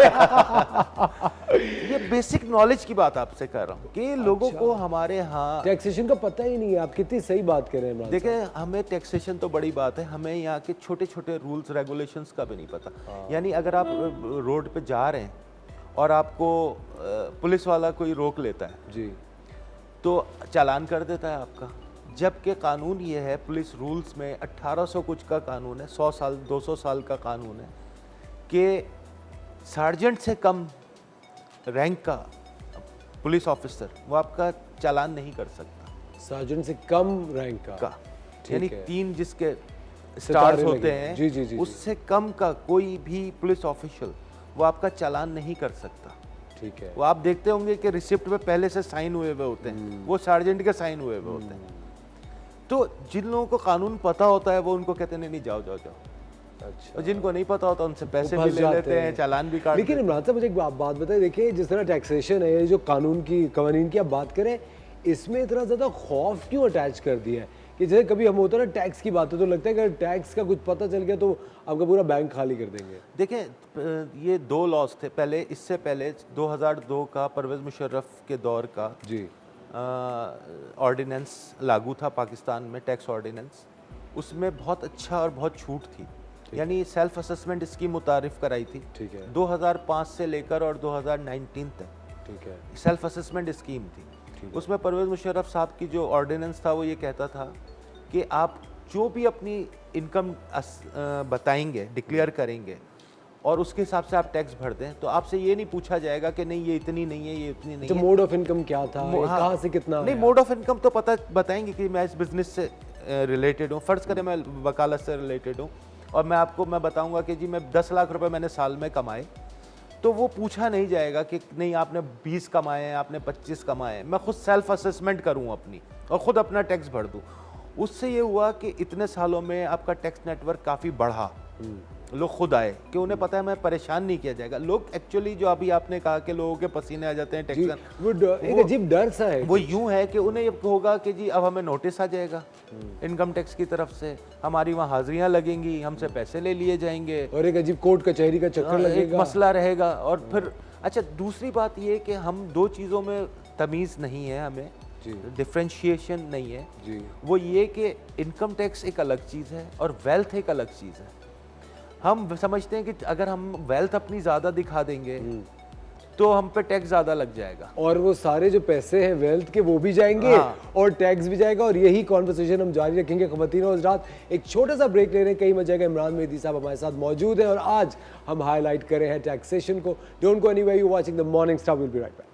ये बेसिक नॉलेज की बात आपसे कर रहा हूँ कि लोगों को हमारे यहाँ टैक्सेशन का पता ही नहीं है। आप कितनी सही बात कर रहे हैं इमरान साहब। देखें, हमें टैक्सेशन तो बड़ी बात है, हमें यहाँ के छोटे छोटे रूल्स रेगुलेशंस का भी नहीं पता। यानी अगर आप रोड पे जा रहे हैं और आपको पुलिस वाला कोई रोक लेता है जी, तो चालान कर देता है आपका, जबकि कानून ये है, पुलिस रूल्स में 1800 कुछ का कानून है, 100 साल 200 साल का कानून है कि सार्जेंट से कम रैंक का पुलिस ऑफिसर वो आपका चालान नहीं कर सकता। सार्जेंट से कम रैंक का, यानी है। 3 जिसके सितारे स्टार्स लगे होते हैं। हैं, जी, जी, जी, जी। उससे कम का कोई भी पुलिस ऑफिशियल वो आपका चालान नहीं कर सकता। ठीक है, वो आप देखते होंगे कि रिसिप्ट पे पहले से साइन हुए हुए होते हैं, वो सार्जेंट के साइन हुए हुए होते हैं। तो जिन लोगों को कानून पता होता है वो उनको कहते हैं नहीं जाओ जाओ जाओ, अच्छा। और जिनको नहीं पता होता उनसे पैसे वो भी फंस ले जाते लेते हैं, हैं। चालान भी काट लेकिन देते हैं। इमरान साहब मुझे एक बात बताइए, देखिए जिस तरह टैक्सेशन है, ये जो कानून की कवानीन की आप बात करें, इसमें इतना ज़्यादा खौफ क्यों अटैच कर दिया है कि जैसे कभी हम होता है ना टैक्स की बात है तो लगता है कि अगर टैक्स का कुछ पता चल गया तो आपका पूरा बैंक खाली कर देंगे। देखें, ये 2 लॉज थे पहले, इससे पहले 2002 का परवेज़ मुशर्रफ के दौर का जी, ऑर्डिनेंस लागू था पाकिस्तान में, टैक्स ऑर्डिनेंस। उसमें बहुत अच्छा और बहुत छूट थी, यानी सेल्फ असेसमेंट स्कीम मुतारिफ कराई थी। ठीक है, 2005 से लेकर और 2019 तक ठीक है, सेल्फ असेसमेंट स्कीम थी। उसमें परवेज़ मुशर्रफ साहब की जो ऑर्डिनेंस था वो ये कहता था कि आप जो भी अपनी इनकम बताएंगे, डिक्लेयर करेंगे और उसके हिसाब से आप टैक्स भर दें, तो आपसे ये नहीं पूछा जाएगा कि नहीं ये इतनी नहीं है, ये इतनी नहीं तो है। मोड ऑफ इनकम क्या था, हाँ, कहाँ से कितना नहीं, आया? मोड ऑफ इनकम तो पता बताएंगे कि मैं इस बिजनेस से रिलेटेड हूँ। फ़र्ज़ करें मैं वकालत से रिलेटेड हूँ और मैं बताऊंगा कि जी मैं 10 लाख रुपए मैंने साल में कमाए, तो वो पूछा नहीं जाएगा कि नहीं आपने 20 कमाए हैं, आपने 25 कमाए हैं। मैं खुद सेल्फ असेसमेंट करूँ अपनी और ख़ुद अपना टैक्स भर दूँ। उससे ये हुआ कि इतने सालों में आपका टैक्स नेटवर्क काफ़ी बढ़ा, लोग खुद आए कि उन्हें पता है मैं परेशान नहीं किया जाएगा। लोग एक्चुअली जो अभी आपने कहा कि लोगों के पसीने आ जाते हैं टैक्स, वो एक अजीब डर सा है। वो यूं है कि उन्हें ये होगा कि जी अब हमें नोटिस आ जाएगा इनकम टैक्स की तरफ से, हमारी वहाँ हाजिरियाँ लगेंगी, हमसे पैसे ले लिए जाएंगे और एक अजीब कोर्ट कचहरी का चक्कर एक लगेगा, मसला रहेगा। और फिर अच्छा दूसरी बात ये कि हम दो चीज़ों में तमीज़ नहीं है, हमें डिफ्रेंशिएशन नहीं है जी। वो ये कि इनकम टैक्स एक अलग चीज़ है और वेल्थ एक अलग चीज़ है। हम समझते हैं कि अगर हम वेल्थ अपनी ज़्यादा दिखा देंगे तो हम पे टैक्स ज़्यादा लग जाएगा, और वो सारे जो पैसे हैं वेल्थ के वो भी जाएंगे और टैक्स भी जाएगा। और यही कॉन्वर्सेशन हम जारी रखेंगे ख़वातीन और हज़रात। एक छोटा सा ब्रेक ले रहे हैं, कहीं मजा जाएगा। इमरान मेहदी साहब हमारे साथ मौजूद हैं और आज हम हाईलाइट कर रहे हैं टैक्सेशन को। Don't go anywhere, you watching the morning star, will be right back.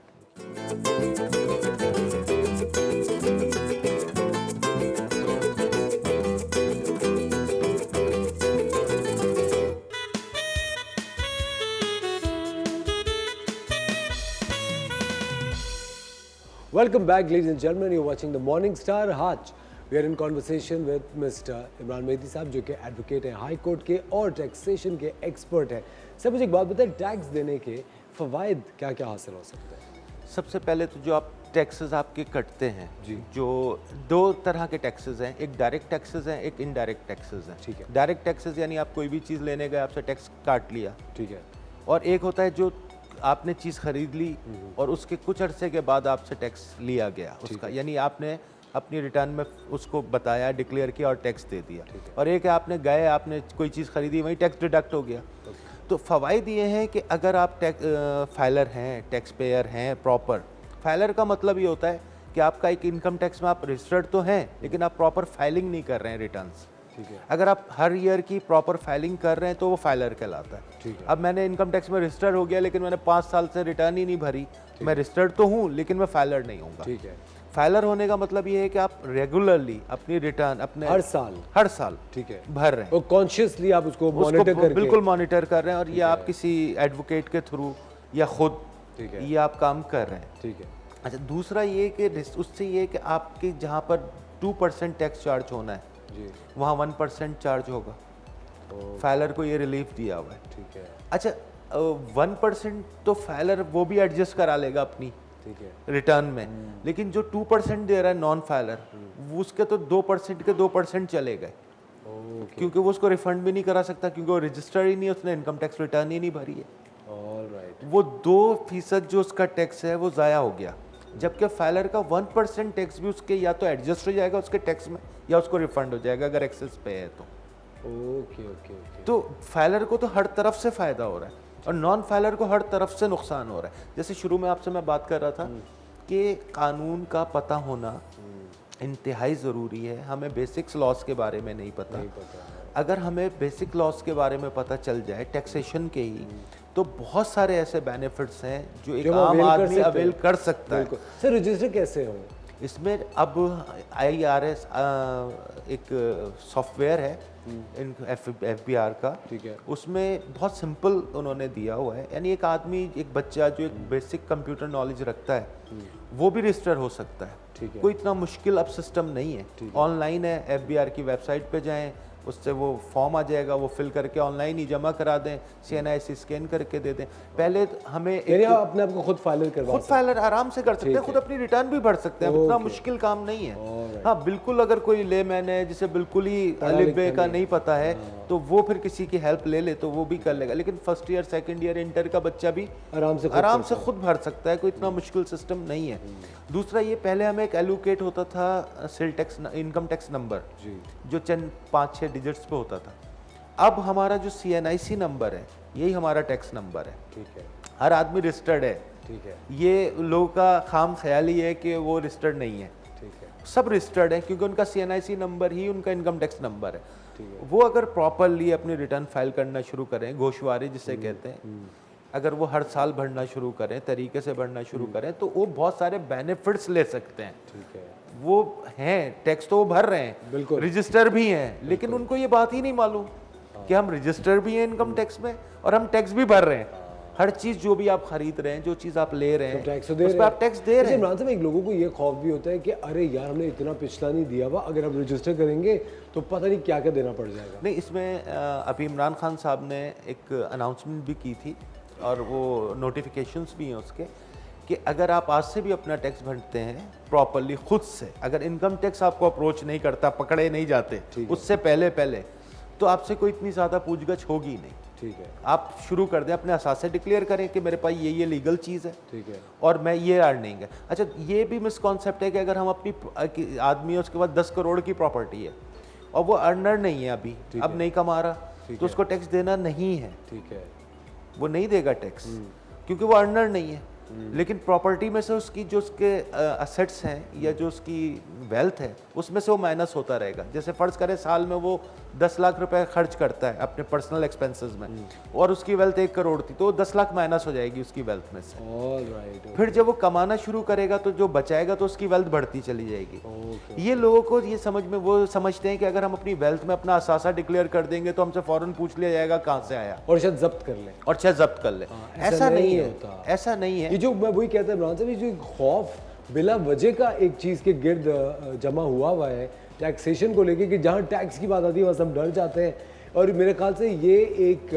Welcome back, ladies and gentlemen. You're watching the Morning Star. आज we are in conversation with Mr. Imran Mehdi साहब, जो कि एडवोकेट हैं high court के और taxation के expert हैं। Sir मुझे एक बात बताएं, टैक्स देने के फ़वाइद क्या क्या हासिल हो सकते हैं? सबसे पहले तो जो आप टैक्सेस आपके कटते हैं जी, जो दो तरह के टैक्सेस हैं, एक डायरेक्ट टैक्सेस हैं, एक इनडायरेक्ट टैक्सेस हैं। ठीक है। डायरेक्ट टैक्सेस यानी आप कोई भी चीज़ लेने गए आपसे टैक्स काट लिया, ठीक है। और एक होता है जो आपने चीज़ खरीद ली और उसके कुछ अरसे के बाद आपसे टैक्स लिया गया उसका, यानी आपने अपनी रिटर्न में उसको बताया, डिक्लेयर किया और टैक्स दे दिया। और एक है आपने गए, आपने कोई चीज़ खरीदी, वहीं टैक्स डिडक्ट हो गया। तो फ़वाइद ये हैं कि अगर आप फाइलर हैं, टैक्स पेयर हैं प्रॉपर, फाइलर का मतलब ये होता है कि आपका एक इनकम टैक्स में आप रजिस्टर्ड तो हैं लेकिन आप प्रॉपर फाइलिंग नहीं कर रहे हैं रिटर्न्स। ठीक है। अगर आप हर ईयर की प्रॉपर फाइलिंग कर रहे हैं तो वो फाइलर कहलाता है। ठीक है। अब मैंने इनकम टैक्स में रजिस्टर्ड हो गया लेकिन मैंने 5 साल से रिटर्न ही नहीं भरी, मैं रजिस्टर्ड तो हूँ लेकिन मैं फाइलर नहीं हूँगा। ठीक है। फाइलर होने का मतलब ये है कि आप रेगुलरली अपनी रिटर्न अपने हर साल ठीक है भर रहे हैं, और कॉन्शियसली आप उसको मॉनिटर करके बिल्कुल मॉनिटर कर रहे हैं, और ये आप किसी एडवोकेट के थ्रू या खुद ठीक है। ये आप काम कर रहे हैं। ठीक है। अच्छा दूसरा ये कि उससे ये कि आपके जहाँ पर 2% टैक्स चार्ज होना है जी, वहाँ 1% चार्ज होगा। फाइलर को ये रिलीफ दिया हुआ है। ठीक है। अच्छा 1% तो फाइलर वो भी एडजस्ट करा लेगा अपनी ठीक है। रिटर्न में, लेकिन जो 2% दे रहा है नॉन फाइलर, उसके तो 2% के 2% चले गए, क्योंकि वो उसको रिफंड भी नहीं करा सकता क्योंकि वो रजिस्टर ही नहीं, उसने इनकम टैक्स रिटर्न ही नहीं भरी है। ऑलराइट। वो 2% जो उसका टैक्स है वो ज़ाया हो गया, जबकि फाइलर का 1% टैक्स भी उसके या तो एडजस्ट हो जाएगा उसके टैक्स में या उसको रिफंड हो जाएगा अगर एक्सेस पे है तो। Okay okay okay. तो फाइलर को तो हर तरफ से फ़ायदा हो रहा है और नॉन फाइलर को हर तरफ से नुकसान हो रहा है। जैसे शुरू में आपसे मैं बात कर रहा था कि कानून का पता होना इंतहाई ज़रूरी है। हमें बेसिक्स लॉस के बारे में नहीं पता। अगर हमें बेसिक लॉस के बारे में पता चल जाए टैक्सेशन के ही, तो बहुत सारे ऐसे बेनिफिट्स हैं जो एक आम आदमी अवेल कर सकता है। सर रजिस्टर कैसे हो इसमें? अब IRS एक सॉफ्टवेयर है FBR का, ठीक है। उसमें बहुत सिंपल उन्होंने दिया हुआ है, यानी एक आदमी, एक बच्चा जो एक बेसिक कंप्यूटर नॉलेज रखता है वो भी रजिस्टर हो सकता है। ठीक है। कोई इतना मुश्किल अब सिस्टम नहीं है, ऑनलाइन है। FBR की वेबसाइट पे जाएं, उससे वो फॉर्म आ जाएगा, वो फिल करके ऑनलाइन ही जमा करा दें, CNIC स्कैन करके दे दें। पहले हमें अपने आप को खुद फाइलर करवा खुद फाइलर आराम से कर सकते हैं, खुद अपनी रिटर्न भी भर सकते हैं, इतना मुश्किल काम नहीं है। हाँ बिल्कुल, अगर कोई लेमैन है जिसे बिल्कुल ही अलिफ बे का नहीं पता है तो वो फिर किसी की हेल्प ले ले तो वो भी कर लेगा, लेकिन first year second year inter का बच्चा भी आराम से खुद भर सकता है, कोई इतना मुश्किल सिस्टम नहीं है। दूसरा ये, पहले हमें एक एलोकेट होता था sale tax income tax number जो चंद 5-6 डिजिट्स पे होता था। अब हमारा जो CNIC नंबर है यही हमारा टैक्स नंबर है। ठीक है। हर आदमी रजिस्टर्ड है। ठीक है। ये लोगों का खाम ख्याल ही है कि वो रजिस्टर्ड नहीं है। ठीक है। सब रजिस्टर्ड है क्योंकि उनका CNIC नंबर ही उनका इनकम टैक्स नंबर है। वो अगर प्रॉपरली अपनी रिटर्न फाइल करना शुरू करें, गोशवारी जिसे कहते हैं, अगर वो हर साल भरना शुरू करें, तरीके से भरना शुरू करें, तो वो बहुत सारे बेनिफिट्स ले सकते हैं। ठीक है। वो हैं, टैक्स तो वो भर रहे हैं, बिल्कुल, रजिस्टर भी हैं, लेकिन उनको ये बात ही नहीं मालूम कि हम रजिस्टर भी हैं इनकम टैक्स में और हम टैक्स भी भर रहे हैं। हर चीज़ जो भी आप खरीद रहे हैं, जो चीज़ आप ले रहे हैं, टैक्स तो दे उस रहे पर हैं। आप टैक्स दे रहे हैं। इमरान साहब, एक लोगों को ये खौफ भी होता है कि अरे यार हमने इतना पिछला नहीं दिया हुआ, अगर हम रजिस्टर करेंगे तो पता नहीं क्या क्या देना पड़ जाएगा। नहीं, इसमें अभी इमरान खान साहब ने एक अनाउंसमेंट भी की थी और वो नोटिफिकेशंस भी हैं उसके, कि अगर आप आज से भी अपना टैक्स भरते हैं प्रॉपरली खुद से, अगर इनकम टैक्स आपको अप्रोच नहीं करता, पकड़े नहीं जाते उससे पहले तो आपसे कोई इतनी ज़्यादा पूछगछ होगी नहीं। ठीक है, आप शुरू कर दें, अपने असासे डिक्लेयर करें कि मेरे पास ये लीगल चीज़ है, ठीक है। और मैं ये अर्निंग है। अच्छा, ये भी मिसकॉन्सेप्ट है कि अगर हम अपनी आदमी है उसके बाद 10 करोड़ की प्रॉपर्टी है और वो अर्नर नहीं है अभी, अब नहीं कमा रहा, तो उसको टैक्स देना नहीं है। ठीक है, वो नहीं देगा टैक्स क्योंकि वो अर्नर नहीं है। लेकिन प्रॉपर्टी में से उसकी जो उसके असेट्स हैं या जो उसकी वेल्थ है उसमें से वो माइनस होता रहेगा। जैसे फ़र्ज़ करें साल में वो 10 लाख रुपए खर्च करता है अपने पर्सनल एक्सपेंसेस में और उसकी वेल्थ 1 करोड़ थी, तो 10 लाख माइनस हो जाएगी उसकी वेल्थ में से। ऑलराइट। फिर जब वो कमाना शुरू करेगा तो जो बचाएगा तो उसकी वेल्थ बढ़ती चली जाएगी। ये लोगों को ये समझ में, वो समझते हैं कि अगर हम अपनी वेल्थ में अपना असासा डिक्लेयर कर देंगे तो हमसे फ़ौरन पूछ लिया जाएगा कहाँ से आया और शायद जब्त कर लें। और शायद जब्त कर ले। ऐसा नहीं होता। है, ऐसा नहीं है। ये जो मैं वही कहता इमरान साहब, ये जो एक खौफ बिला वजह का एक चीज़ के गिर्द जमा हुआ है टैक्सेशन को लेके, कि जहाँ टैक्स की बात आती है बस हम डर जाते हैं। और मेरे ख्याल से ये एक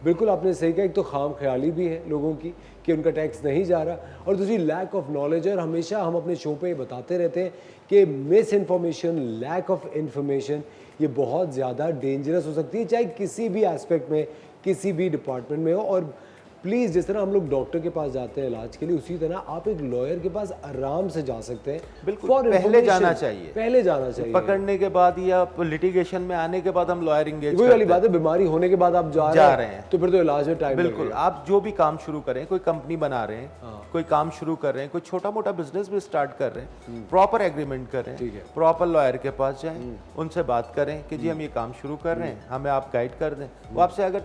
बिल्कुल आपने सही कहा, एक तो खाम ख्याली भी है लोगों की कि उनका टैक्स नहीं जा रहा, और दूसरी लैक ऑफ नॉलेज। और हमेशा हम अपने शो पे बताते रहते हैं कि misinformation, lack of information ये बहुत ज़्यादा डेंजरस हो सकती है, चाहे किसी भी एस्पेक्ट में, किसी भी डिपार्टमेंट में हो। और प्लीज़, जिस तरह हम लोग डॉक्टर के पास जाते हैं इलाज के लिए, उसी तरह आप एक लॉयर के पास आराम से जा सकते हैं। बिल्कुल, For पहले information, जाना चाहिए, पहले जाना चाहिए। पकड़ने के बाद या लिटिगेशन में आने के बाद हम लॉयर एंगेज वही वाली बात है, बीमारी होने के बाद आप जा रहे हैं तो फिर तो इलाज में टाइम बिल्कुल। आप जो भी काम शुरू करें, कोई कंपनी बना रहे हैं, कोई काम शुरू कर रहे हैं, कोई छोटा मोटा बिजनेस भी स्टार्ट कर रहे हैं, प्रॉपर एग्रीमेंट करें, प्रॉपर लॉयर के पास जाएं, उनसे बात करें कि जी हम ये काम शुरू कर रहे हैं, हमें आप गाइड कर दें। वो आपसे अगर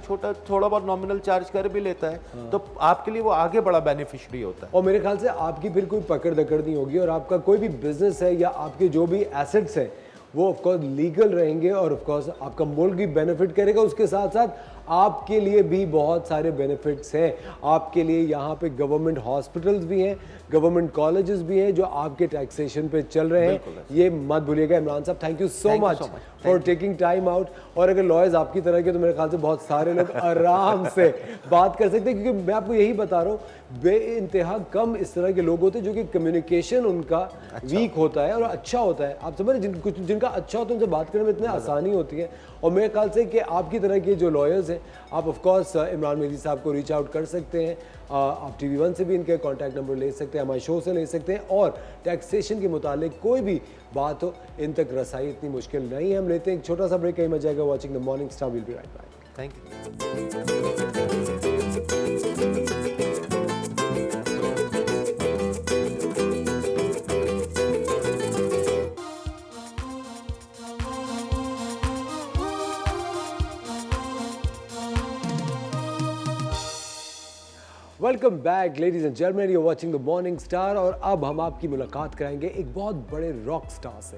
थोड़ा बहुत नॉमिनल चार्ज कर भी लेता है तो आपके लिए वो आगे बड़ा बेनिफिशियरी होता है। और मेरे ख्याल से आपकी फिर कोई पकड़ दकड़ नहीं होगी, और आपका कोई भी बिजनेस है या आपके जो भी एसेट्स हैं वो ऑफकोर्स लीगल रहेंगे, और ऑफकोर्स आपका मुल्क भी बेनिफिट करेगा। उसके साथ साथ आपके लिए भी बहुत सारे बेनिफिट्स हैं। आपके लिए यहाँ पे गवर्नमेंट हॉस्पिटल्स भी हैं, गवर्नमेंट कॉलेजेस भी हैं जो आपके टैक्सेशन पे चल रहे हैं, ये मत भूलिएगा। इमरान साहब, thank you so much for taking time out. और अगर लॉयर्स आपकी तरह के, तो मेरे ख्याल से बहुत सारे लोग आराम से बात कर सकते हैं, क्योंकि मैं आपको यही बता रहा हूँ, बे इंतहा कम इस तरह के लोग होते हैं जो कि कम्युनिकेशन उनका वीक होता है और अच्छा होता है। आप समझ रहे, कुछ जिनका अच्छा होता है उनसे बात करने में इतनी आसानी होती है। और मेरे ख्याल से कि आपकी तरह के जो लॉयर्स हैं, आप ऑफ कोर्स इमरान मेहदी साहब को रीच आउट कर सकते हैं। आप TV1 से भी इनके कॉन्टैक्ट नंबर ले सकते हैं, हमारे शो से ले सकते हैं, और टैक्सेशन के मुतालिक कोई भी बात हो, इन तक रसाई इतनी मुश्किल नहीं है। हम लेते हैं एक छोटा सा ब्रेक, कहीं मच जाएगा। Watching the morning star, will be right back. Thank you. Welcome back ladies and gentleman, you are watching the morning Star. और अब हम आपकी मुलाकात कराएंगे एक बहुत बड़े रॉक स्टार से।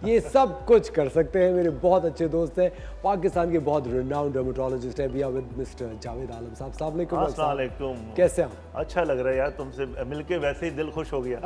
ये सब कुछ कर सकते हैं, मेरे बहुत अच्छे दोस्त हैं, पाकिस्तान के बहुत रिनाउंड डर्मेटोलॉजिस्ट हैं। We are with mister Javed Alam साहब। अस्सलाम वालेकुम। कैसे हैं? अच्छा लग रहा है यार, तुमसे मिलके वैसे ही दिल खुश हो गया।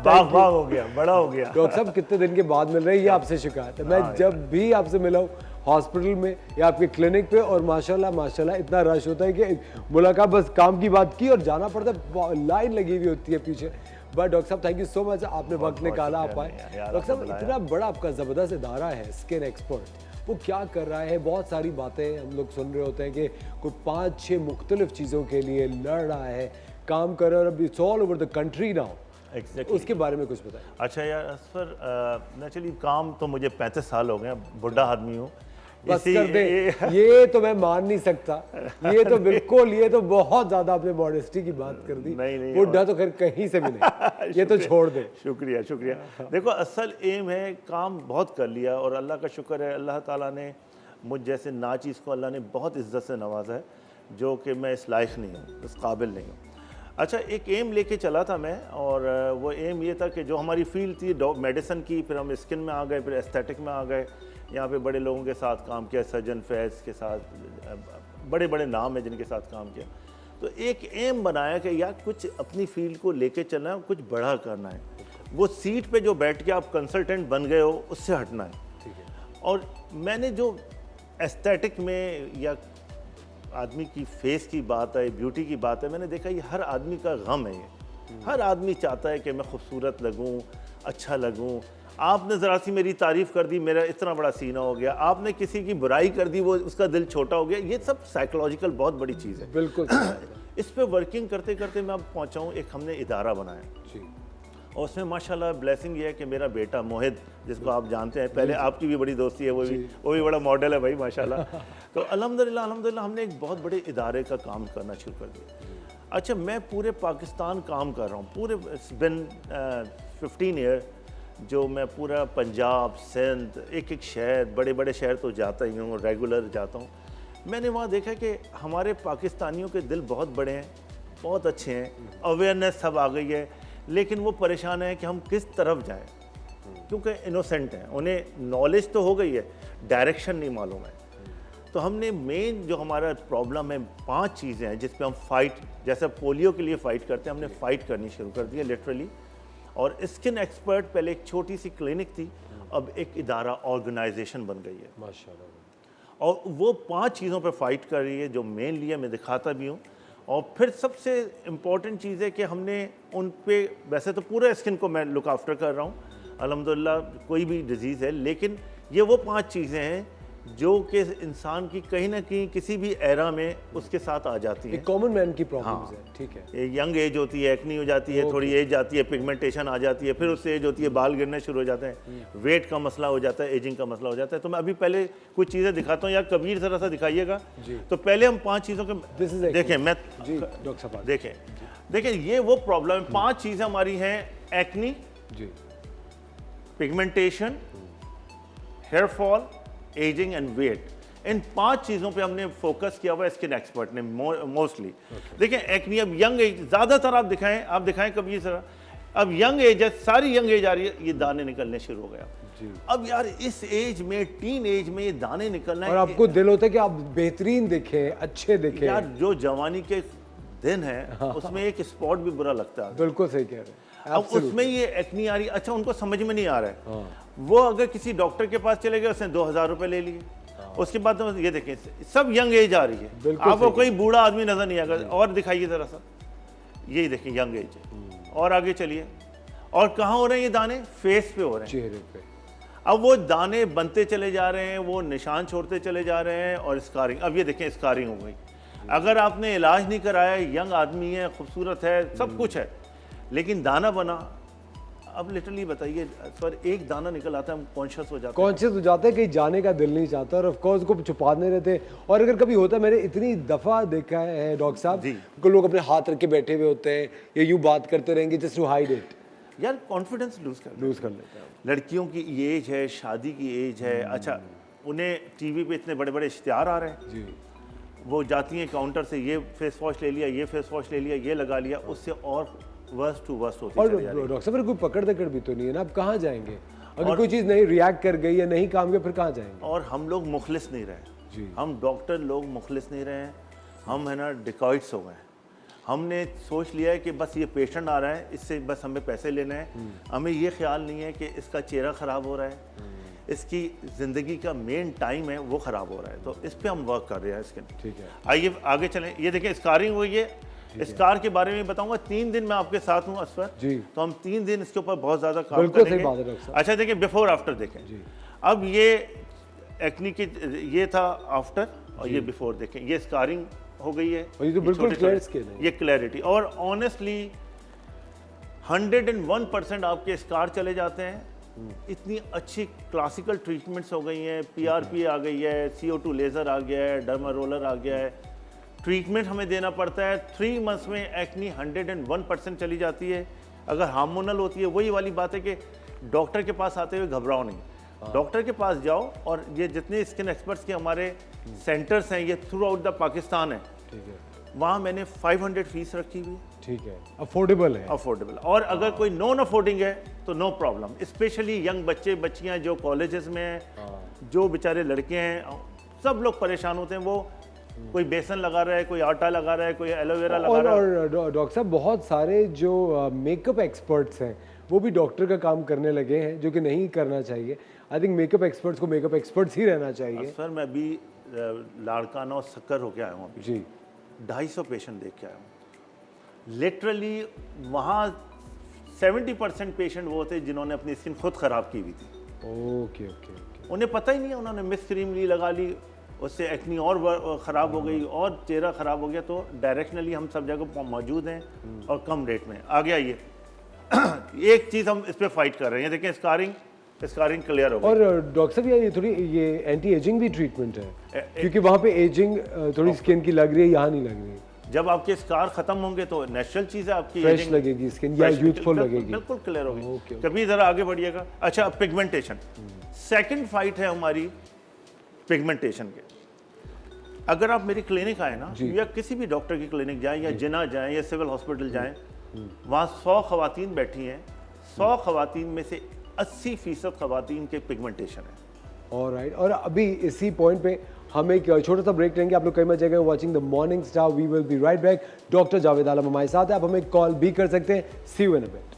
बाग बाग हो गया, बड़ा हो गया। डॉक्टर साहब, कितने दिन के बाद मिल रहे हैं, ये आपसे शिकायत है। मैं जब भी आपसे मिला हूँ हॉस्पिटल में या आपके क्लिनिक पे, और माशाल्लाह इतना रश होता है कि मुलाकात बस काम की बात की और जाना पड़ता है, लाइन लगी हुई होती है पीछे। बट डॉक्टर साहब, थैंक यू सो मच, आपने वक्त निकाला, आप आए। डॉक्टर साहब, इतना बड़ा आपका ज़बरदस्त इदारा है स्किन एक्सपर्ट, वो क्या कर रहा है? बहुत सारी बातें हम लोग सुन रहे होते हैं कि कोई 5-6 मुख्तलिफ चीज़ों के लिए लड़ रहा है, काम कर रहा है, और अब it's all over the country now. Exactly. उसके बारे में कुछ बताएं। अच्छा यार असफर, नेचुरली काम तो मुझे 35 साल हो गए, बुढ़ा आदमी हूँ। बस कर दे, ये तो मैं मान नहीं सकता, ये तो बिल्कुल, ये तो बहुत ज्यादा आपने मॉडेस्टी की बात कर दी। नहीं, बुढ़ा तो खैर कहीं से भी नहीं, ये तो छोड़ दे। शुक्रिया। देखो, असल एम है, काम बहुत कर लिया और अल्लाह का शुक्र है, अल्लाह ताला ने मुझ जैसे नाचीज़ को अल्लाह ने बहुत इज्जत से नवाजा है, जो कि मैं इस लायक नहीं हूँ, इस काबिल नहीं हूँ। अच्छा, एक एम लेके चला था मैं, और वो एम ये था कि जो हमारी फील्ड थी मेडिसिन की, फिर हम स्किन में आ गए, फिर एस्थेटिक में आ गए। यहाँ पे बड़े लोगों के साथ काम किया, सर्जन फैज़ के साथ, बड़े बड़े नाम हैं जिनके साथ काम किया। तो एक एम बनाया कि यार कुछ अपनी फील्ड को लेके चलना है, कुछ बड़ा करना है। वो सीट पे जो बैठ के आप कंसल्टेंट बन गए हो उससे हटना है। और मैंने जो एस्थेटिक में या आदमी की फेस की बात है, ब्यूटी की बात है, मैंने देखा ये हर आदमी का गम है। ये हर आदमी चाहता है कि मैं खूबसूरत लगूं, अच्छा लगूं। आपने ज़रा सी मेरी तारीफ़ कर दी, मेरा इतना बड़ा सीना हो गया। आपने किसी की बुराई कर दी, वो उसका दिल छोटा हो गया। ये सब साइकोलॉजिकल बहुत बड़ी चीज़ है। बिल्कुल इस पे वर्किंग करते करते मैं अब पहुंचा हूँ, एक हमने इदारा बनाया जी। और उसमें माशाल्लाह ब्लेसिंग ये है कि मेरा बेटा मोहित, जिसको आप जानते हैं, पहले आपकी भी बड़ी दोस्ती है, वो भी बड़ा मॉडल है भाई माशाल्लाह। तो अल्हम्दुलिल्लाह हमने एक बहुत बड़े इदारे का काम करना शुरू कर दिया। अच्छा, मैं पूरे पाकिस्तान काम कर रहा हूँ, पूरे बिन 15 ईयर जो मैं पूरा पंजाब, सिंध, एक शहर, बड़े बड़े शहर तो जाता ही हूँ, रेगुलर जाता हूँ। मैंने वहाँ देखा कि हमारे पाकिस्तानियों के दिल बहुत बड़े हैं, बहुत अच्छे हैं, अवेयरनेस सब आ गई है, लेकिन वो परेशान है कि हम किस तरफ जाएं, क्योंकि इनोसेंट हैं, उन्हें नॉलेज तो हो गई है, डायरेक्शन नहीं मालूम है। तो हमने मेन जो हमारा प्रॉब्लम है, 5 चीज़ें हैं जिस पे हम फाइट, जैसे पोलियो के लिए फ़ाइट करते हैं, हमने फ़ाइट करनी शुरू कर दी है लिटरली। और स्किन एक्सपर्ट पहले एक छोटी सी क्लिनिक थी, अब एक इदारा, ऑर्गेनाइजेशन बन गई है माशाल्लाह। और वो 5 चीज़ों पे फाइट कर रही है जो मेनली है, मैं दिखाता भी हूँ। और फिर सबसे इम्पॉर्टेंट चीज़ है कि हमने उन पे, वैसे तो पूरे स्किन को मैं लुक आफ्टर कर रहा हूँ अल्हम्दुलिल्लाह, कोई भी डिजीज़ है, लेकिन ये वो 5 चीज़ें हैं जो कि इंसान की कहीं ना कहीं किसी भी एरा में उसके साथ आ जाती है। एक कॉमन मैन की प्रॉब्लम्स है, ठीक है। यंग एज होती है, एक्नी हो जाती है, थोड़ी एज आती है, पिगमेंटेशन आ जाती है, फिर उससे एज होती है, बाल गिरने शुरू हो जाते हैं, वेट का मसला हो जाता है, एजिंग का मसला हो जाता है। तो मैं अभी पहले कुछ चीज़ें दिखाता हूँ, यार कबीर ज़रा सा दिखाइएगा। तो पहले हम 5 चीज़ों के देखें, मैं जी डॉक्टर साहब देखें ये वो प्रॉब्लम है। 5 चीज़ें हमारी हैं, एक्नी जी, pigmentation, hair fall, ageing and weight. इन 5 चीज़ों पे हमने फोकस किया हुआ है स्किन एक्सपर्ट ने मोस्टली। देखिए एक्नी, अब यंग एज ज़्यादातर आप दिखाएं कभी सर, अब यंग एज है, सारी यंग एज आ रही है, ये दाने निकलने शुरू हो गया। अब यार इस एज में, टीन एज में ये दाने निकलना और आपको दिल होता है कि आप बेहतरीन दिखें, अच्छे दिखें। यार जो जवानी के दिन है उसमें एक स्पॉट भी बुरा लगता है। बिल्कुल सही कह रहे हैं। अब उसमें ये एक्नी आ रही, अच्छा उनको समझ में नहीं आ रहा है। वो अगर किसी डॉक्टर के पास चले गए, उसने 2000 रुपए ले लिए, उसके बाद तो ये देखें सब यंग एज आ रही है, आपको कोई बूढ़ा आदमी नजर नहीं आएगा। और दिखाइए जरा सा, यही देखें यंग एज है। और आगे चलिए, और कहाँ हो रहे हैं ये दाने? फेस पे हो रहे हैं, चेहरे पे। अब वो दाने बनते चले जा रहे हैं, वो निशान छोड़ते चले जा रहे हैं, और स्कारिंग, अब ये देखें स्कारिंग हो गई। अगर आपने इलाज नहीं कराया, यंग आदमी है, खूबसूरत है, सब कुछ है, लेकिन दाना बना, अब लिटरली बताइए सर, एक दाना निकल आता है, हम कॉन्शियस हो जाते हैं, कहीं जाने का दिल नहीं चाहता, और ऑफ कोर्स को छुपाने रहते। और अगर कभी होता है, मैंने इतनी दफ़ा देखा है डॉक्टर साहब, को लोग अपने हाथ रख के बैठे हुए होते हैं, या यूँ बात करते रहेंगे जस्ट टू हाइड इट। यार कॉन्फिडेंस लूज कर लेते हैं। लड़कियों की ये एज है, शादी की एज है, अच्छा उन्हें टीवी पे इतने बड़े बड़े इश्तिहार आ रहे हैं जी, वो जाती हैं काउंटर से, ये फेस वॉश ले लिया, ये फेस वॉश ले लिया, ये लगा लिया, उससे और वर्स्ट टू वर्स्ट होती है। और डॉक्टर साहब कोई पकड़ दकड़ भी तो नहीं है ना, अब कहाँ जाएंगे अगर कोई चीज़ नहीं रिएक्ट कर गई या नहीं काम किया, फिर कहाँ जाएंगे? और हम लोग मुखलिस नहीं रहे जी, हम डॉक्टर लोग मुखलिस नहीं रहे, हम है ना डिकॉइट्स हो गए। हमने सोच लिया है कि बस ये पेशेंट आ रहा है, इससे बस हमें पैसे लेने हैं, हमें ये ख्याल नहीं है कि इसका चेहरा ख़राब हो रहा है, इसकी ज़िंदगी का मेन टाइम है वो ख़राब हो रहा है। तो इस पर हम वर्क कर रहे हैं इसके। ठीक है, आइए आगे चलें। ये देखें स्कारिंग हुई है, स्कार के बारे में बताऊंगा। 3 दिन मैं आपके साथ हूँ असफर जी, तो हम 3 दिन इसके ऊपर बहुत ज़्यादा काम करेंगे। अच्छा देखिए, बिफोर आफ्टर देखें जी। अब ये एक्नी की, ये था आफ्टर, और ये बिफोर देखें, ये स्कारिंग हो गई है, और ये तो बिल्कुल क्लियर स्किन है, ये क्लैरिटी। और ऑनेस्टली 101% आपके स्कार चले जाते हैं। इतनी अच्छी क्लासिकल ट्रीटमेंट्स हो गई हैं, PRP आ गई है, CO2 लेज़र आ गया है, डर्मा रोलर आ गया है, ट्रीटमेंट हमें देना पड़ता है। 3 मंथ्स में एक्नी 101% चली जाती है। अगर हार्मोनल होती है, वही वाली बात है कि डॉक्टर के पास आते हुए घबराओ नहीं, डॉक्टर के पास जाओ। और ये जितने स्किन एक्सपर्ट्स के हमारे सेंटर्स हैं, ये थ्रू आउट द पाकिस्तान है, ठीक है, वहाँ मैंने 500 फीस रखी हुई, ठीक है, अफोर्डेबल है, अफोर्डेबल। और अगर कोई नॉन अफोर्डिंग है तो नो प्रॉब्लम। स्पेशली यंग बच्चे बच्चियाँ जो कॉलेजेस में हैं, जो बेचारे लड़के हैं, सब लोग परेशान होते हैं, वो कोई बेसन लगा रहा है, कोई आटा लगा रहा है, कोई एलोवेरा लगा और रहा है। डॉक्टर साहब बहुत सारे जो मेकअप एक्सपर्ट्स हैं वो भी डॉक्टर का काम करने लगे हैं, जो कि नहीं करना चाहिए। आई थिंक मेकअप एक्सपर्ट्स को मेकअप एक्सपर्ट्स ही रहना चाहिए। सर मैं भी लाड़काना और शक्कर होके आया हूँ अभी, जी 250 पेशेंट देख के आया हूँ। लिटरली वहाँ 70% पेशेंट वो थे जिन्होंने अपनी स्किन खुद ख़राब की हुई थी। Okay okay okay. उन्हें पता ही नहीं है, उन्होंने मिस क्रीम ली, लगा ली, उससे एक्नी और ख़राब हो गई और चेहरा ख़राब हो गया। तो डायरेक्शनली हम सब जगह मौजूद हैं और कम रेट में। आगे आइए एक चीज़ हम इस पर फाइट कर रहे हैं, देखें स्कारिंग क्लियर हो गई। और डॉक्टर साहब ये थोड़ी ये एंटी एजिंग भी ट्रीटमेंट है, क्योंकि वहाँ पे एजिंग थोड़ी स्किन की लग रही है, यहाँ नहीं लग रही। जब आपके स्कार खत्म होंगे तो नेचुरल चीज़ है आपकी, फ्रेश aging लगेगी स्किन या यूथफुल लगेगी। बिल्कुल क्लियर होगी। ओके। कभी ज़रा आगे बढ़िएगा। अच्छा, पिगमेंटेशन सेकंड फाइट है हमारी पिगमेंटेशन के। अगर आप मेरी क्लिनिक आए ना, या किसी भी डॉक्टर की क्लिनिक जाएं या जिना जाएं या सिविल हॉस्पिटल जाएं, वहाँ 100 खवातीन बैठी हैं, 100 खवातीन में से 80% खवातीन के पिगमेंटेशन है। ऑलराइट, और अभी इसी पॉइंट पे हम एक छोटा सा ब्रेक लेंगे। आप लोग कई जगह watching the morning star. We will be right back. Doctor Javed Alam हमारे साथ है, आप हमें कॉल भी कर सकते हैं। See you in a bit.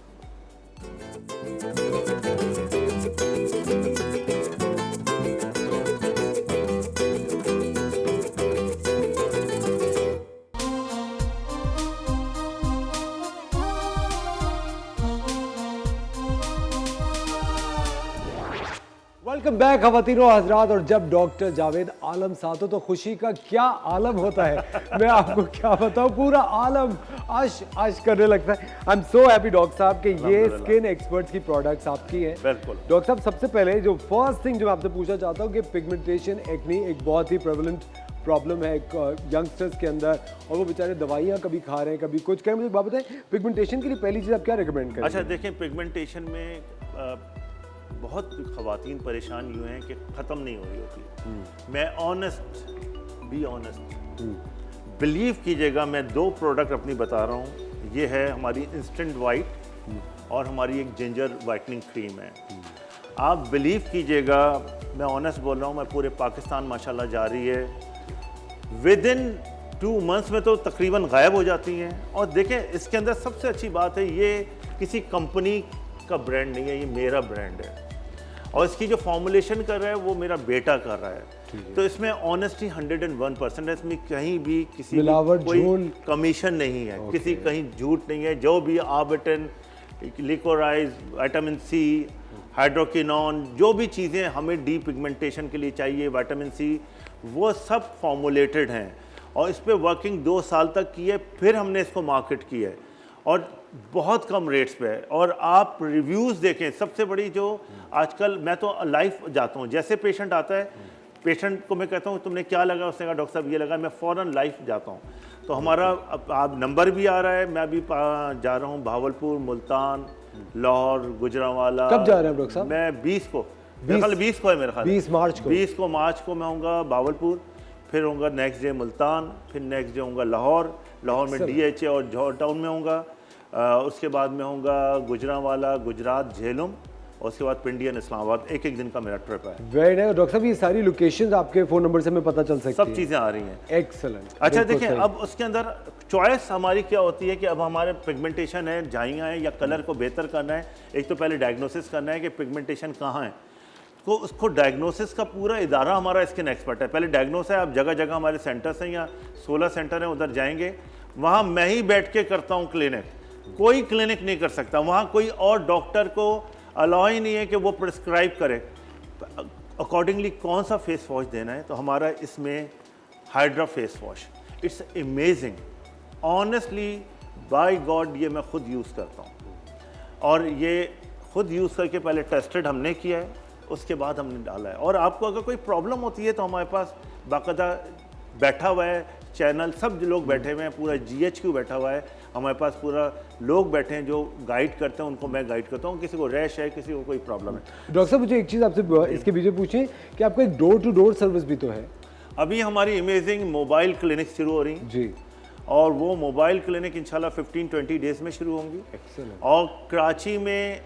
Welcome back खवातीनो हजरात। और जब डॉक्टर जावेद आलम साथ हो तो खुशी का क्या आलम होता है, मैं आपको क्या बताऊं, पूरा आलम आश आश करने लगता है। I am so happy doctor साहब कि ये स्किन एक्सपर्ट्स की प्रोडक्ट्स आपकी हैं। बिल्कुल डॉक्टर साहब, सबसे पहले जो फर्स्ट थिंग जो मैं आपसे पूछना चाहता हूँ कि पिगमेंटेशन एक्नी एक बहुत ही प्रेवलेंट प्रॉब्लम है यंगस्टर्स के अंदर, और वो बेचारे दवाइयाँ कभी खा रहे हैं कभी कुछ करें। मुझे बात बताएं, पिगमेंटेशन के लिए पहली चीज़ आप क्या रिकमेंड करें? अच्छा देखें, पिगमेंटेशन में बहुत ख़वातीन परेशान यूँ हैं कि ख़त्म नहीं हो रही होती। मैं ऑनेस्ट बिलीव कीजिएगा, मैं 2 प्रोडक्ट अपनी बता रहा हूँ। ये है हमारी इंस्टेंट वाइट और हमारी एक जिंजर वाइटनिंग क्रीम है। आप बिलीव कीजिएगा, मैं ऑनेस्ट बोल रहा हूँ, मैं पूरे पाकिस्तान माशाल्लाह जा रही है, विद इन 2 मंथ्स में तो तकरीबन गायब हो जाती हैं। और देखें, इसके अंदर सबसे अच्छी बात है, ये किसी कंपनी का ब्रांड नहीं है, ये मेरा ब्रांड है। और इसकी जो फॉर्मुलेशन कर रहा है वो मेरा बेटा कर रहा है। तो इसमें ऑनेस्टी 101% है। इसमें कहीं भी किसी मिलावट, कोई कमीशन नहीं है, किसी कहीं झूठ नहीं है। जो भी आर्बिटन, लिकोराइज, विटामिन सी, हाइड्रोकिनोन, जो भी चीज़ें हमें डी पिगमेंटेशन के लिए चाहिए, विटामिन सी, वो सब फॉर्मुलेटेड हैं। और इस पर वर्किंग 2 साल तक की है, फिर हमने इसको मार्केट की है और बहुत कम रेट्स पे है। और आप रिव्यूज़ देखें, सबसे बड़ी जो आजकल, मैं तो लाइव जाता हूँ, जैसे पेशेंट आता है, पेशेंट को मैं कहता हूँ तुमने क्या लगा, उसने कहा डॉक्टर साहब ये लगा, मैं फ़ौरन लाइव जाता हूँ। तो हमारा आप नंबर भी आ रहा है। मैं अभी जा रहा हूँ भावलपुर, मुल्तान, लाहौर, गुजरांवाला। कब जा रहे हैं डॉक्टर साहब? मैं 20 को, मेरे ख्याल 20 को है, मेरे ख्याल 20 मार्च को। 20 को मार्च को मैं आऊँगा भावलपुर, फिर होऊंगा नेक्स्ट डे मुल्तान, फिर नेक्स्ट डे होऊंगा लाहौर में DHA और जौहर टाउन में होऊंगा। उसके बाद में होऊंगा गुजरांवाला, गुजरात, झेलम, और उसके बाद पिंडियन, इस्लामाबाद। एक दिन का मेरा ट्रिप है। वेरी नाइस डॉक्टर साहब, ये सारी लोकेशंस आपके फ़ोन नंबर से हमें पता चल सकती है? सब चीज़ें आ रही हैं। एक्सेलेंट। अच्छा देखें, अब उसके अंदर चॉइस हमारी क्या होती है कि अब हमारे पिगमेंटेशन है, झाइयाँ हैं, या कलर को बेहतर करना है। एक तो पहले डायग्नोसिस करना है कि पिगमेंटेशन कहाँ है, तो उसको डायग्नोसिस का पूरा इदारा हमारा स्किन एक्सपर्ट है। पहले डायग्नोस है, आप जगह जगह हमारे सेंटर्स हैं, या 16 सेंटर हैं, उधर जाएंगे, वहाँ मैं ही बैठ के करता हूँ क्लिनिक। कोई क्लिनिक नहीं कर सकता, वहाँ कोई और डॉक्टर को अलाउ ही नहीं है कि वो प्रिस्क्राइब करे अकॉर्डिंगली कौन सा फेस वॉश देना है। तो हमारा इसमें hydra face wash, it's amazing, honestly by God, ये मैं खुद यूज़ करता हूँ। और ये खुद यूज़ करके पहले टेस्टेड हमने किया है, उसके बाद हमने डाला है। और आपको अगर कोई प्रॉब्लम होती है तो हमारे पास बाकायदा बैठा हुआ है चैनल, सब लोग बैठे हुए हैं, पूरा GHQ बैठा हुआ है हमारे पास, पूरा लोग बैठे हैं जो गाइड करते हैं, उनको मैं गाइड करता हूँ। किसी को रैश है, किसी को कोई प्रॉब्लम है। डॉक्टर साहब, मुझे एक चीज़ आपसे इसके बीच में पूछें कि आपका एक डोर टू डोर सर्विस भी तो है? अभी हमारी अमेजिंग मोबाइल क्लिनिक शुरू हो रही जी, और वो मोबाइल क्लिनिक इंशाल्लाह 15-20 डेज़ में शुरू होंगी। एक्सेलेंट। और कराची में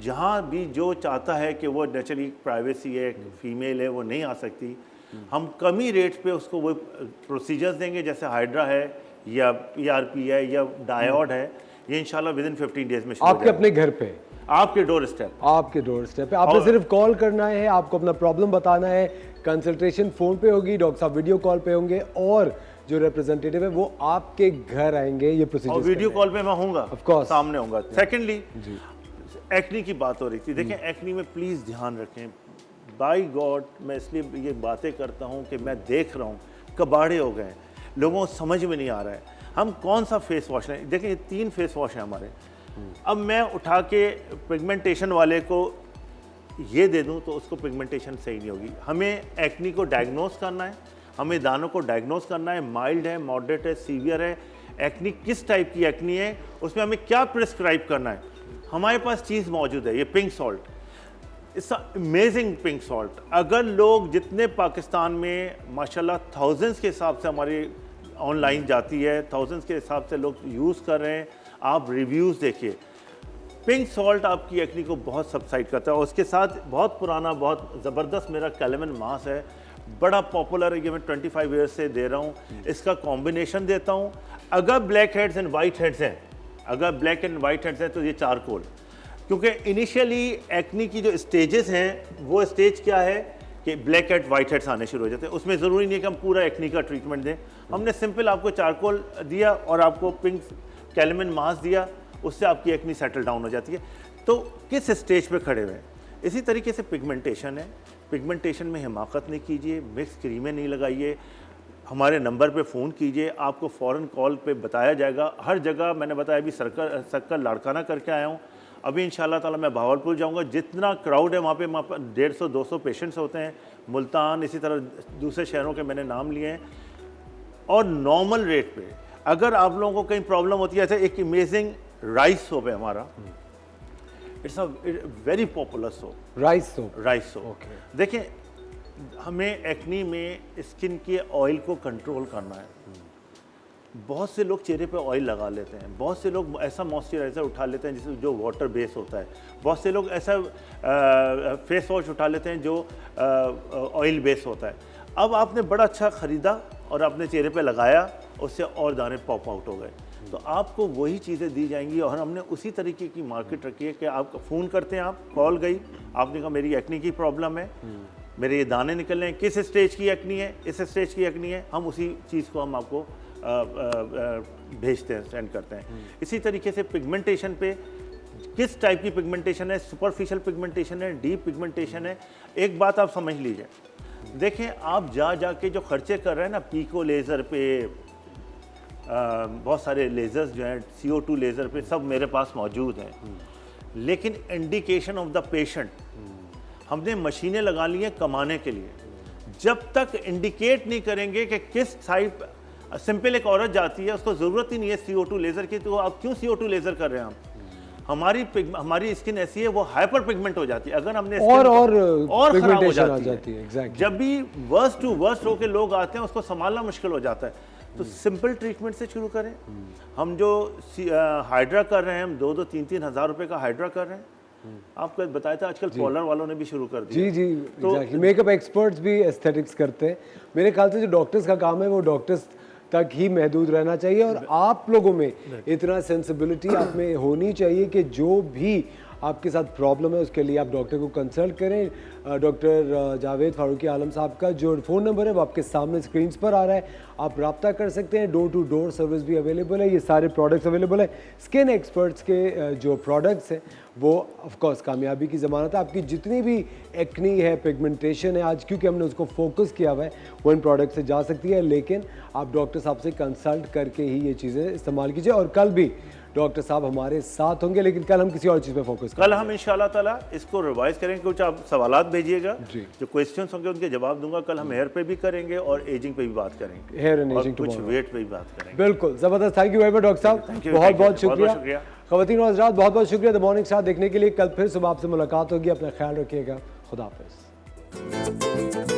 जहाँ भी जो चाहता है कि वो नेचुरली प्राइवेसी है, फीमेल है, वो नहीं आ सकती, हम कम ही रेट पे उसको वो प्रोसीजर्स देंगे, जैसे हाइड्रा है या PRP है या डायोड है, ये इंशाल्लाह विद इन 15 डेज में शुरू हो आपके जाएगा। अपने घर पे, आपके डोर स्टेप। आपके डोर स्टेप पे आपने सिर्फ कॉल करना है, आपको अपना प्रॉब्लम बताना है, कंसल्टेशन फोन पे होगी, डॉक्टर साहब वीडियो कॉल पे होंगे और जो रिप्रेजेंटेटिव है वो आपके घर आएंगे ये और प्रोसीजर वीडियो कॉल पे मैं होऊंगा, Of course. सामने होऊंगा। सेकेंडली, एक्नी की बात हो रही थी, देखें एक्नी में प्लीज़ ध्यान रखें, बाय गॉड मैं इसलिए ये बातें करता हूँ कि मैं देख रहा हूँ कबाड़े हो गए, लोगों को समझ में नहीं आ रहा है हम कौन सा फेस वॉश लें। देखें ये 3 फेस वॉश हैं हमारे, अब मैं उठा के पिगमेंटेशन वाले को ये दे दूं तो उसको पिगमेंटेशन सही नहीं होगी। हमें एक्नी को डायग्नोस करना है, हमें दानों को डायग्नोस करना है, माइल्ड है, मॉडरेट है, सीवियर है, एक्नी किस टाइप की एक्नी है, उसमें हमें क्या प्रिस्क्राइब करना है। हमारे पास चीज़ मौजूद है, ये pink salt, it's amazing pink salt. अगर लोग जितने पाकिस्तान में माशाल्लाह थाउजेंड्स के हिसाब से हमारी ऑनलाइन जाती है, थाउजेंड्स के हिसाब से लोग यूज़ कर रहे हैं, आप रिव्यूज़ देखिए, पिंक सॉल्ट आपकी एक्नी को बहुत सबसाइड करता है। और उसके साथ बहुत पुराना, बहुत ज़बरदस्त मेरा कैलेमन मास है, बड़ा पॉपुलर है, ये मैं 25 ईयर्स से दे रहा हूँ। इसका कॉम्बिनेशन देता हूँ। अगर black heads and white heads हैं, अगर ब्लैक एंड वाइट हेड्स हैं तो ये चारकोल, क्योंकि इनिशियली एक्नी की जो स्टेजेस हैं वो स्टेज क्या है कि ब्लैक हेड वाइट हेड्स आने शुरू हो जाते हैं। उसमें ज़रूरी नहीं है कि हम पूरा एक्नी का ट्रीटमेंट दें, हमने सिंपल आपको चारकोल दिया और आपको पिंक कैलेमन मास दिया, उससे आपकी एक्नी सेटल डाउन हो जाती है। तो किस स्टेज पे खड़े हुए हैं। इसी तरीके से पिगमेंटेशन है, पिगमेंटेशन में हिमाकत नहीं कीजिए, मिक्स क्रीमें नहीं लगाइए, हमारे नंबर पे फ़ोन कीजिए, आपको फ़ौरन कॉल पे बताया जाएगा। हर जगह मैंने बताया, अभी सर्कल लाड़काना करके आया हूँ, अभी इंशाल्लाह ताला मैं भावलपुर जाऊँगा, जितना क्राउड है वहाँ पे 150-200 पेशेंट्स होते हैं, मुल्तान, इसी तरह दूसरे शहरों के मैंने नाम लिए हैं। और नॉर्मल रेट पे अगर आप लोगों को कहीं प्रॉब्लम होती है, ऐसे एक अमेजिंग राइस सोप है हमारा, it's a very popular soap, rice soap. Okay, देखें हमें एक्नी में स्किन के ऑयल को कंट्रोल करना है। बहुत से लोग चेहरे पे ऑयल लगा लेते हैं, बहुत से लोग ऐसा मॉइस्चराइज़र उठा लेते हैं जिसमें जो वाटर बेस होता है, बहुत से लोग ऐसा फेस वॉश उठा लेते हैं जो ऑयल बेस होता है। अब आपने बड़ा अच्छा ख़रीदा और आपने चेहरे पे लगाया, उससे और दाने पॉप आउट हो गए, तो आपको वही चीज़ें दी जाएंगी। और हमने उसी तरीके की मार्केट रखी है कि आप फ़ोन करते हैं, आप कॉल गई, आपने कहा मेरी एक्नी की प्रॉब्लम है, मेरे ये दाने निकल रहे हैं, किस स्टेज की एक्नी है, इस स्टेज की एक्नी है, हम उसी चीज़ को हम आपको भेजते हैं, सेंड करते हैं। इसी तरीके से पिगमेंटेशन पे किस टाइप की पिगमेंटेशन है, सुपरफिशियल पिगमेंटेशन है, डीप पिगमेंटेशन है। एक बात आप समझ लीजिए, देखें आप जाके जो खर्चे कर रहे हैं ना, पीको लेज़र पे, बहुत सारे लेज़र्स जो हैं, CO2 लेज़र पे, सब मेरे पास मौजूद हैं, लेकिन इंडिकेशन ऑफ द पेशेंट, हमने मशीनें लगा ली हैं कमाने के लिए। जब तक इंडिकेट नहीं करेंगे कि किस टाइप, सिंपल एक औरत जाती है, उसको ज़रूरत ही नहीं है CO2 लेज़र की, तो आप क्यों CO2 लेज़र कर रहे हैं? हमारी स्किन ऐसी है, वो हाइपर पिगमेंट हो जाती है। अगर हमने और खराब हो जाती है। exactly. जब भी वर्स्ट टू वर्स्ट होके लोग आते हैं, उसको संभालना मुश्किल हो जाता है। तो सिंपल ट्रीटमेंट से शुरू करें। हम जो हाइड्रा कर रहे हैं, हम 2-3 हज़ार रुपए का हाइड्रा कर रहे हैं। आपको बताया था, आजकल कॉलर वालों ने भी शुरू कर दिया। जी एग्जैक्टली, मेकअप एक्सपर्ट्स भी एस्थेटिक्स करते हैं। मेरे ख्याल से जो डॉक्टर्स का काम है वो डॉक्टर्स तक ही महदूद रहना चाहिए, और आप लोगों में इतना सेंसिबिलिटी आप में होनी चाहिए कि जो भी आपके साथ प्रॉब्लम है उसके लिए आप डॉक्टर को कंसल्ट करें। डॉक्टर जावेद फारूकी आलम साहब का जो फ़ोन नंबर है वो आपके सामने स्क्रीन्स पर आ रहा है, आप रब्ता कर सकते हैं। डोर टू डोर सर्विस भी अवेलेबल है, ये सारे प्रोडक्ट्स अवेलेबल है। स्किन एक्सपर्ट्स के जो प्रोडक्ट्स हैं वो ऑफ कोर्स कामयाबी की ज़मानत है। आपकी जितनी भी एक्नी है, पिगमेंटेशन है, आज क्योंकि हमने उसको फोकस किया हुआ है, वो इन प्रोडक्ट से जा सकती है, लेकिन आप डॉक्टर साहब से कंसल्ट करके ही ये चीज़ें इस्तेमाल कीजिए। और कल भी डॉक्टर साहब हमारे साथ होंगे, लेकिन कल हम किसी और चीज़ पे फोकस करेंगे। कल हम इंशाल्लाह ताला इसको रिवाइज करेंगे। कुछ आप सवालात भेजिएगा, जो क्वेश्चंस होंगे उनके जवाब दूंगा। कल हम हेयर पे भी करेंगे और एजिंग पे भी बात करेंगे, हेयर एंड एजिंग, कुछ वेट पे भी बात करेंगे। बिल्कुल ज़बरदस्त, thank you very much doctor साहब, बहुत बहुत शुक्रिया। ख़वातीन और हज़रात, बहुत बहुत शुक्रिया द मॉर्निंग स्टार देखने के लिए। कल फिर सुबह आपसे मुलाकात होगी, अपना ख्याल रखिएगा, खुदा हाफ़िज़।